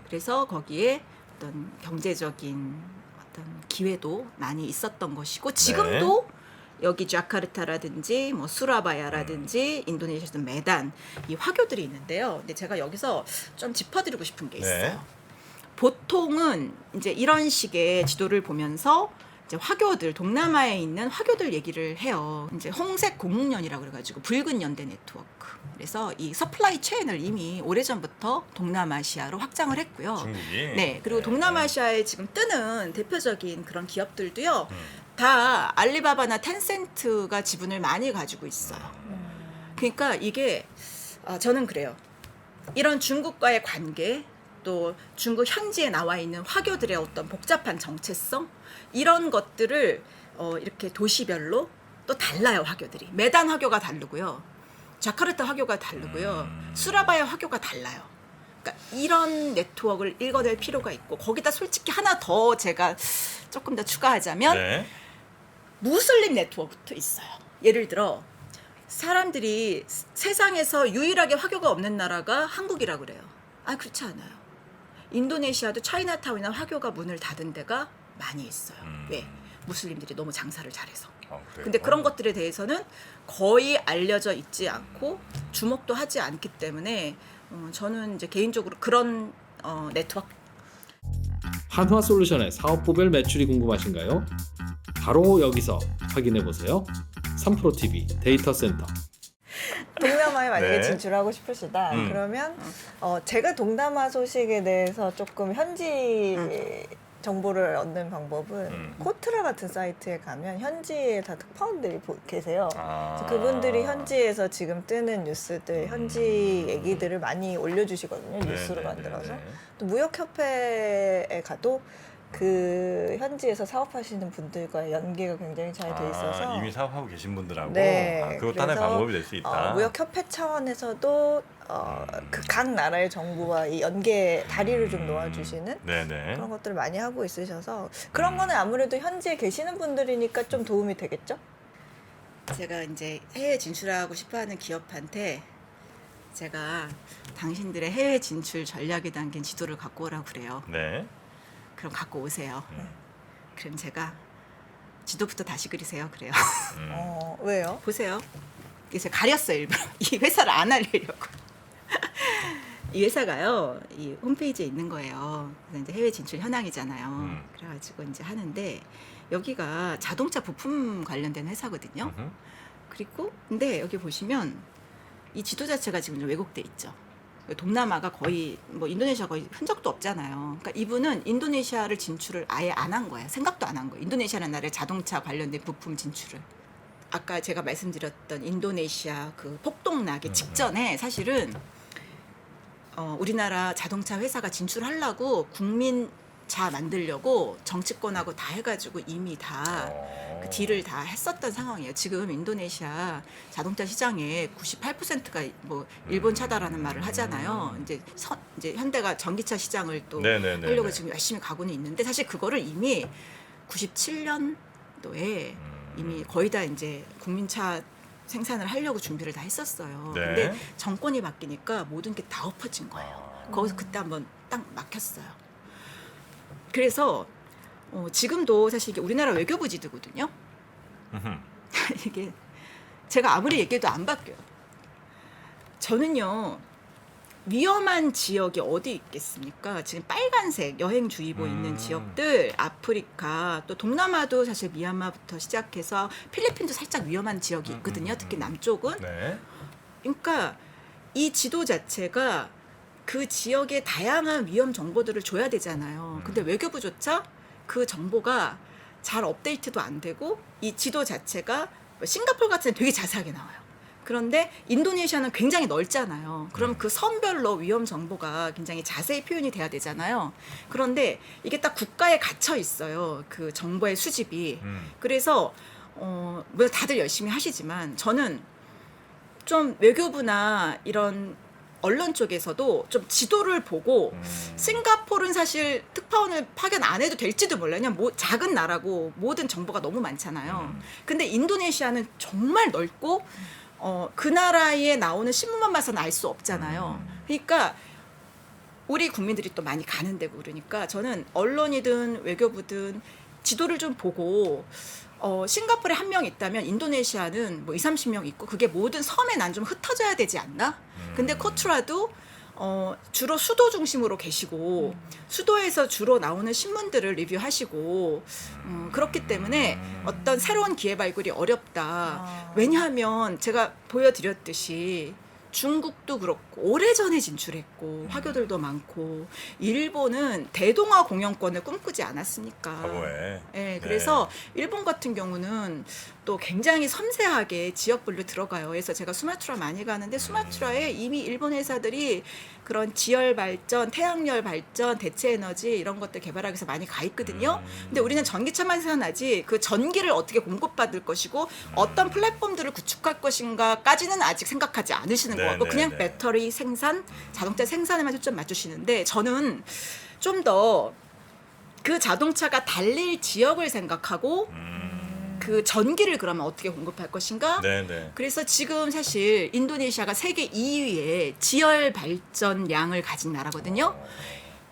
그래서 거기에 어떤 경제적인 어떤 기회도 많이 있었던 것이고 지금도 여기 자카르타라든지 뭐 수라바야라든지 인도네시아에서 메단 이 화교들이 있는데요. 근데 제가 여기서 좀 짚어드리고 싶은 게 있어요.
네.
보통은 이제 이런 식의 지도를 보면서 이제 화교들, 동남아에 있는 화교들 얘기를 해요. 이제 홍색 공문연이라고 그래가지고 붉은 연대 네트워크. 그래서 이 서플라이 체인을 이미 오래전부터 동남아시아로 확장을 했고요.
중국이.
네, 그리고 동남아시아에 지금 뜨는 대표적인 그런 기업들도요. 다 알리바바나 텐센트가 지분을 많이 가지고 있어요. 그러니까 이게 저는 그래요. 이런 중국과의 관계, 또 중국 현지에 나와 있는 화교들의 어떤 복잡한 정체성, 이런 것들을 이렇게 도시별로 또 달라요. 화교들이 메단 화교가 다르고요, 자카르타 화교가 다르고요, 수라바야 화교가 달라요. 그러니까 이런 네트워크를 읽어낼 필요가 있고, 거기다 솔직히 하나 더 제가 조금 더 추가하자면
네.
무슬림 네트워크도 있어요. 예를 들어 사람들이 세상에서 유일하게 화교가 없는 나라가 한국이라 그래요. 그렇지 않아요. 인도네시아도 차이나타운이나 화교가 문을 닫은 데가 많이 있어요. 왜? 무슬림들이 너무 장사를 잘해서.
그래요?
근데 그런 것들에 대해서는 거의 알려져 있지 않고 주목도 하지 않기 때문에 저는 이제 개인적으로 그런 네트워크.
한화솔루션의 사업부별 매출이 궁금하신가요? 바로 여기서 확인해 보세요. 3프로TV 데이터 센터.
동남아에 만약에
네.
진출하고 싶으시다. 그러면 제가 동남아 소식에 대해서 조금 현지 정보를 얻는 방법은 코트라 같은 사이트에 가면 현지에 다 특파원들이 계세요. 그래서 그분들이 현지에서 지금 뜨는 뉴스들, 현지 얘기들을 많이 올려주시거든요. 뉴스로 만들어서. 또 무역협회에 가도 그 현지에서 사업하시는 분들과 연계가 굉장히 잘 돼 있어서
이미 사업하고 계신 분들하고
네,
그것도 하나의
그래서,
방법이 될 수 있다.
무역협회 차원에서도 그 각 나라의 정부와 이 연계 다리를 좀 놓아주시는
네네.
그런 것들을 많이 하고 있으셔서 그런 거는 아무래도 현지에 계시는 분들이니까 좀 도움이 되겠죠?
제가 이제 해외 진출하고 싶어하는 기업한테 제가 당신들의 해외 진출 전략에 담긴 지도를 갖고 오라고 그래요.
네.
그럼 갖고 오세요. 그럼 제가 지도부터 다시 그리세요. 그래요.
왜요?
보세요. 이게 제가 가렸어요. 일부러. 이 회사를 안 알리려고. 이 회사가요, 이 홈페이지에 있는 거예요. 그래서 이제 해외 진출 현황이잖아요. 그래가지고 이제 하는데 여기가 자동차 부품 관련된 회사거든요. 그리고 근데 여기 보시면 이 지도 자체가 지금 좀 왜곡돼 있죠. 동남아가 거의 뭐 인도네시아 거의 흔적도 없잖아요. 그러니까 이분은 인도네시아를 진출을 아예 안 한 거예요. 생각도 안 한 거예요. 인도네시아라는 나라의 자동차 관련된 부품 진출을. 아까 제가 말씀드렸던 인도네시아 그 폭동 나기 직전에 사실은 우리나라 자동차 회사가 진출하려고 국민차 만들려고 정치권하고 다 해가지고 이미 다 그 딜을 다 했었던 상황이에요. 지금 인도네시아 자동차 시장의 98%가 뭐 일본 차다라는 말을 하잖아요. 이제 현대가 전기차 시장을 또
네네네네.
하려고 지금 열심히 가고는 있는데 사실 그거를 이미 97년도에 이미 거의 다 이제 국민차 생산을 하려고 준비를 다 했었어요.
네.
근데 정권이 바뀌니까 모든 게 다 엎어진 거예요. 거기서 그때 한번 딱 막혔어요. 그래서 지금도 사실 이게 우리나라 외교부 지도거든요. 이게 제가 아무리 얘기해도 안 바뀌어요. 저는요, 위험한 지역이 어디 있겠습니까? 지금 빨간색 여행주의보 있는 지역들, 아프리카, 또 동남아도 사실 미얀마부터 시작해서 필리핀도 살짝 위험한 지역이 있거든요. 특히 남쪽은.
네.
그러니까 이 지도 자체가 그 지역의 다양한 위험 정보들을 줘야 되잖아요. 근데 외교부조차 그 정보가 잘 업데이트도 안 되고 이 지도 자체가 싱가포르 같은 데 되게 자세하게 나와요. 그런데 인도네시아는 굉장히 넓잖아요. 그럼 그 선별로 위험 정보가 굉장히 자세히 표현이 돼야 되잖아요. 그런데 이게 딱 국가에 갇혀 있어요. 그 정보의 수집이. 그래서 뭐 다들 열심히 하시지만 저는 좀 외교부나 이런 언론 쪽에서도 좀 지도를 보고 싱가포르는 사실 특파원을 파견 안 해도 될지도 몰라요. 그냥 작은 나라고 모든 정보가 너무 많잖아요. 근데 인도네시아는 정말 넓고 그 나라에 나오는 신문만 봐서는 알 수 없잖아요. 그러니까 우리 국민들이 또 많이 가는 데고 그러니까 저는 언론이든 외교부든 지도를 좀 보고 싱가포르에 한 명 있다면 인도네시아는 뭐 20, 30명 있고 그게 모든 섬에 난 좀 흩어져야 되지 않나? 근데 코트라도 주로 수도 중심으로 계시고 수도에서 주로 나오는 신문들을 리뷰하시고 그렇기 때문에 어떤 새로운 기회 발굴이 어렵다. 왜냐하면 제가 보여드렸듯이 중국도 그렇고 오래전에 진출했고 화교들도 많고 일본은 대동아 공영권을 꿈꾸지 않았습니까?
과거에.
네, 그래서 일본 같은 경우는 또 굉장히 섬세하게 지역별로 들어가요. 그래서 제가 수마트라 많이 가는데 수마트라에 이미 일본 회사들이 그런 지열 발전, 태양열 발전, 대체 에너지 이런 것들 개발하기 위해서 많이 가 있거든요. 근데 우리는 전기차만 생각나지 그 전기를 어떻게 공급받을 것이고 어떤 플랫폼들을 구축할 것인가까지는 아직 생각하지 않으시는 것 같고 그냥 배터리 생산, 자동차 생산에만 초점 맞추시는데 저는 좀 더 그 자동차가 달릴 지역을 생각하고 그 전기를 그러면 어떻게 공급할 것인가?
네네.
그래서 지금 사실 인도네시아가 세계 2위의 지열 발전량을 가진 나라거든요.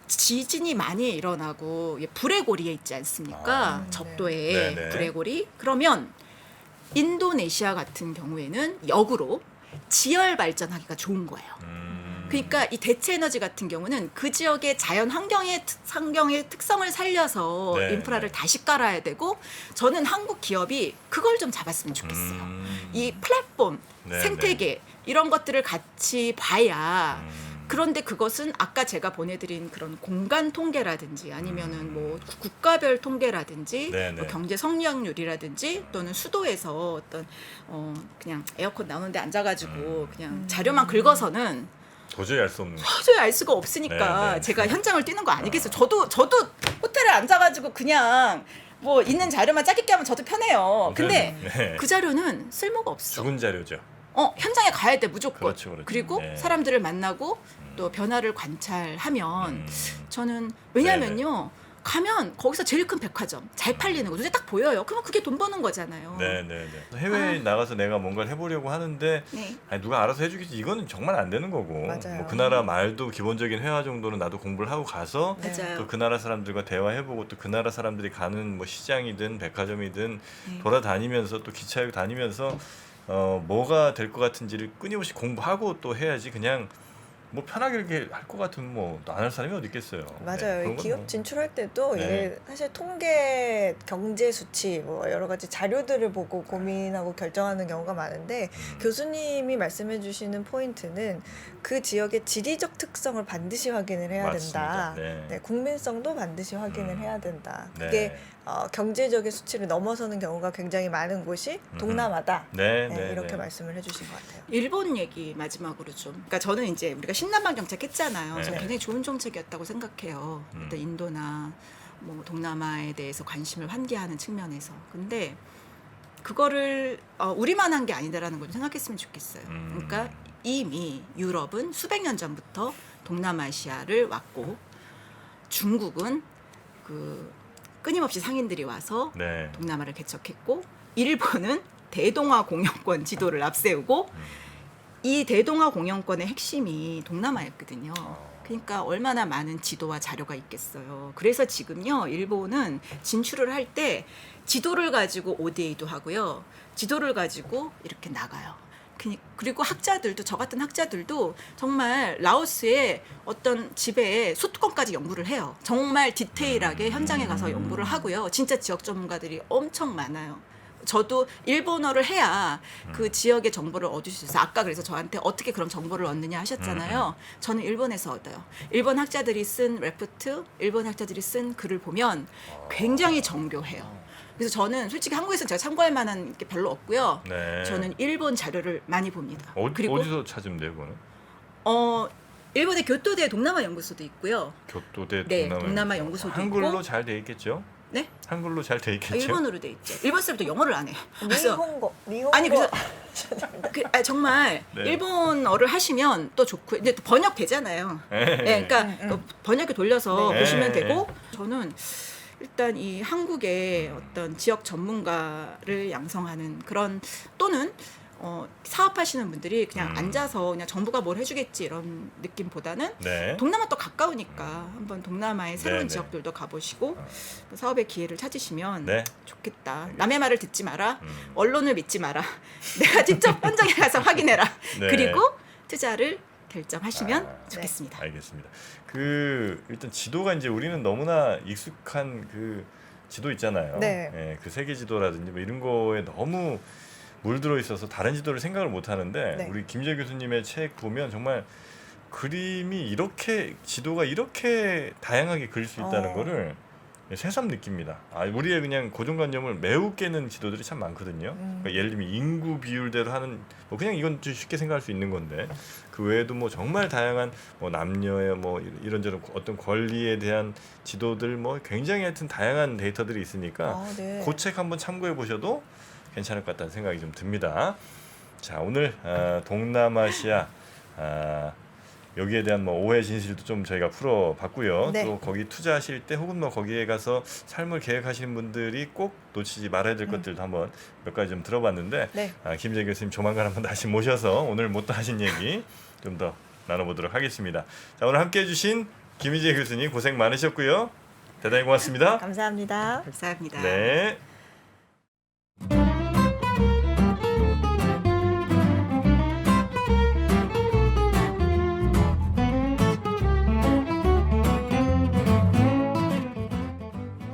지진이 많이 일어나고 불의 고리에 있지 않습니까? 적도에
네네.
불의 고리. 그러면 인도네시아 같은 경우에는 역으로 지열 발전하기가 좋은 거예요. 그러니까 이 대체 에너지 같은 경우는 그 지역의 자연 환경의 특성을 살려서
네,
인프라를 다시 깔아야 되고 저는 한국 기업이 그걸 좀 잡았으면 좋겠어요. 이 플랫폼,
네,
생태계 이런 것들을 같이 봐야 그런데 그것은 아까 제가 보내드린 그런 공간 통계라든지 아니면은 뭐 국가별 통계라든지
네,
뭐
네.
경제 성장률이라든지 또는 수도에서 어떤 그냥 에어컨 나오는데 앉아가지고 그냥 자료만 긁어서는
도저히 알 수 없는.
도저히 알 수가 없으니까
네, 네.
제가 현장을 뛰는 거 아니겠어요. 저도 호텔에 앉아가지고 그냥 뭐 있는 자료만 짜깁기 하면 저도 편해요. 근데
네.
그 자료는 쓸모가 없어.
죽은 자료죠.
현장에 가야 돼 무조건.
그렇죠, 그렇죠.
그리고
네.
사람들을 만나고 또 변화를 관찰하면 저는 왜냐면요. 가면 거기서 제일 큰 백화점 잘 팔리는 거 눈에 딱 보여요. 그러면 그게 돈 버는 거잖아요.
네네네. 해외에 나가서 내가 뭔가를 해보려고 하는데
네.
아니, 누가 알아서 해주겠지. 이거는 정말 안 되는 거고.
맞아요.
뭐 그 나라 말도 기본적인 회화 정도는 나도 공부를 하고 가서
맞아요.
또 그 나라 사람들과 대화해보고 또 그 나라 사람들이 가는 뭐 시장이든 백화점이든
네.
돌아다니면서 또 기차역 다니면서 뭐가 될 것 같은지를 끊임없이 공부하고 또 해야지 그냥 뭐 편하게 이렇게 할 것 같으면 뭐 안 할 사람이 어디 있겠어요.
맞아요.
그런
이
건
기업
뭐.
진출할 때도
네.
이게 사실 통계, 경제 수치, 뭐 여러 가지 자료들을 보고 고민하고 결정하는 경우가 많은데 교수님이 말씀해주시는 포인트는 그 지역의 지리적 특성을 반드시 확인을 해야
맞습니다.
된다.
네.
네, 국민성도 반드시 확인을 해야 된다. 그게
네.
경제적인 수치를 넘어서는 경우가 굉장히 많은 곳이 동남아다.
네,
네,
네,
이렇게
네.
말씀을 해주신 것 같아요.
일본 얘기 마지막으로 좀. 그러니까 저는 이제 우리가 신남방 정책했잖아요.
네.
저는 굉장히 좋은 정책이었다고 생각해요. 일단 인도나 뭐 동남아에 대해서 관심을 환기하는 측면에서. 근데 그거를 우리만 한 게 아니다라는 걸 생각했으면 좋겠어요. 그러니까 이미 유럽은 수백 년 전부터 동남아시아를 왔고 중국은 그 끊임없이 상인들이 와서
네.
동남아를 개척했고 일본은 대동아 공영권 지도를 앞세우고 이 대동아 공영권의 핵심이 동남아였거든요. 그러니까 얼마나 많은 지도와 자료가 있겠어요. 그래서 지금요 일본은 진출을 할 때 지도를 가지고 ODA도 하고요. 지도를 가지고 이렇게 나가요. 그리고 학자들도 저 같은 학자들도 정말 라오스의 어떤 집에 소뚜껑까지 연구를 해요. 정말 디테일하게 현장에 가서 연구를 하고요. 진짜 지역 전문가들이 엄청 많아요. 저도 일본어를 해야 그 지역의 정보를 얻을 수 있어요. 아까 그래서 저한테 어떻게 그럼 정보를 얻느냐 하셨잖아요. 저는 일본에서 얻어요. 일본 학자들이 쓴 레포트, 일본 학자들이 쓴 글을 보면 굉장히 정교해요. 그래서 저는 솔직히 한국에서 제가 참고할 만한 게 별로 없고요.
네.
저는 일본 자료를 많이 봅니다.
그리고 어디서 찾으면 돼요, 그거는?
일본의 교토대 동남아 연구소도 있고요.
교토대
네,
동남아,
동남아 연구소도
한글로
있고.
잘 돼 있겠죠?
네?
한글로 잘 돼 있겠죠?
일본어로 돼 있죠. 일본 사람도 영어를 안 해요. 그래서
니혼고.
아니 그래서 정말
네.
일본어를 하시면 또 좋고 이제 또 번역되잖아요.
네.
네, 그러니까 그 번역기 돌려서
네.
보시면
네.
되고 저는 일단 이 한국의 어떤 지역 전문가를 양성하는 그런 또는 사업하시는 분들이 그냥 앉아서 그냥 정부가 뭘 해주겠지 이런 느낌보다는
네.
동남아 또 가까우니까 한번 동남아의 새로운
네, 네.
지역들도 가보시고 사업의 기회를 찾으시면
네.
좋겠다. 남의 말을 듣지 마라. 언론을 믿지 마라. 내가 직접 현장에 가서 확인해라.
네.
그리고 투자를 결정하시면
아,
좋겠습니다.
알겠습니다. 그 일단 지도가 이제 우리는 너무나 익숙한 그 지도 있잖아요.
네.
예, 그 세계 지도라든지 뭐 이런 거에 너무 물들어 있어서 다른 지도를 생각을 못 하는데
네.
우리 김재 교수님의 책 보면 정말 그림이 이렇게 지도가 이렇게 다양하게 그릴 수 있다는 거를 새삼 느낍니다. 우리의 그냥 고정관념을 매우 깨는 지도들이 참 많거든요. 그러니까 예를 들면 인구 비율대로 하는 뭐 그냥 이건 좀 쉽게 생각할 수 있는 건데 그 외에도 뭐 정말 다양한 뭐 남녀의 뭐 이런저런 어떤 권리에 대한 지도들 뭐 굉장히 하여튼 다양한 데이터들이 있으니까
네.
그 책 한번 참고해 보셔도 괜찮을 것 같다는 생각이 좀 듭니다. 자 오늘 동남아시아 여기에 대한 뭐 오해 진실도 좀 저희가 풀어봤고요.
네.
또 거기 투자하실 때 혹은 뭐 거기에 가서 삶을 계획하시는 분들이 꼭 놓치지 말아야 될 것들도 한번 몇 가지 좀 들어봤는데
네.
김재 교수님 조만간 한번 다시 모셔서 오늘 못다 하신 얘기 좀 더 나눠보도록 하겠습니다. 자 오늘 함께해 주신 김희재 교수님 고생 많으셨고요. 대단히 고맙습니다.
감사합니다.
감사합니다.
네.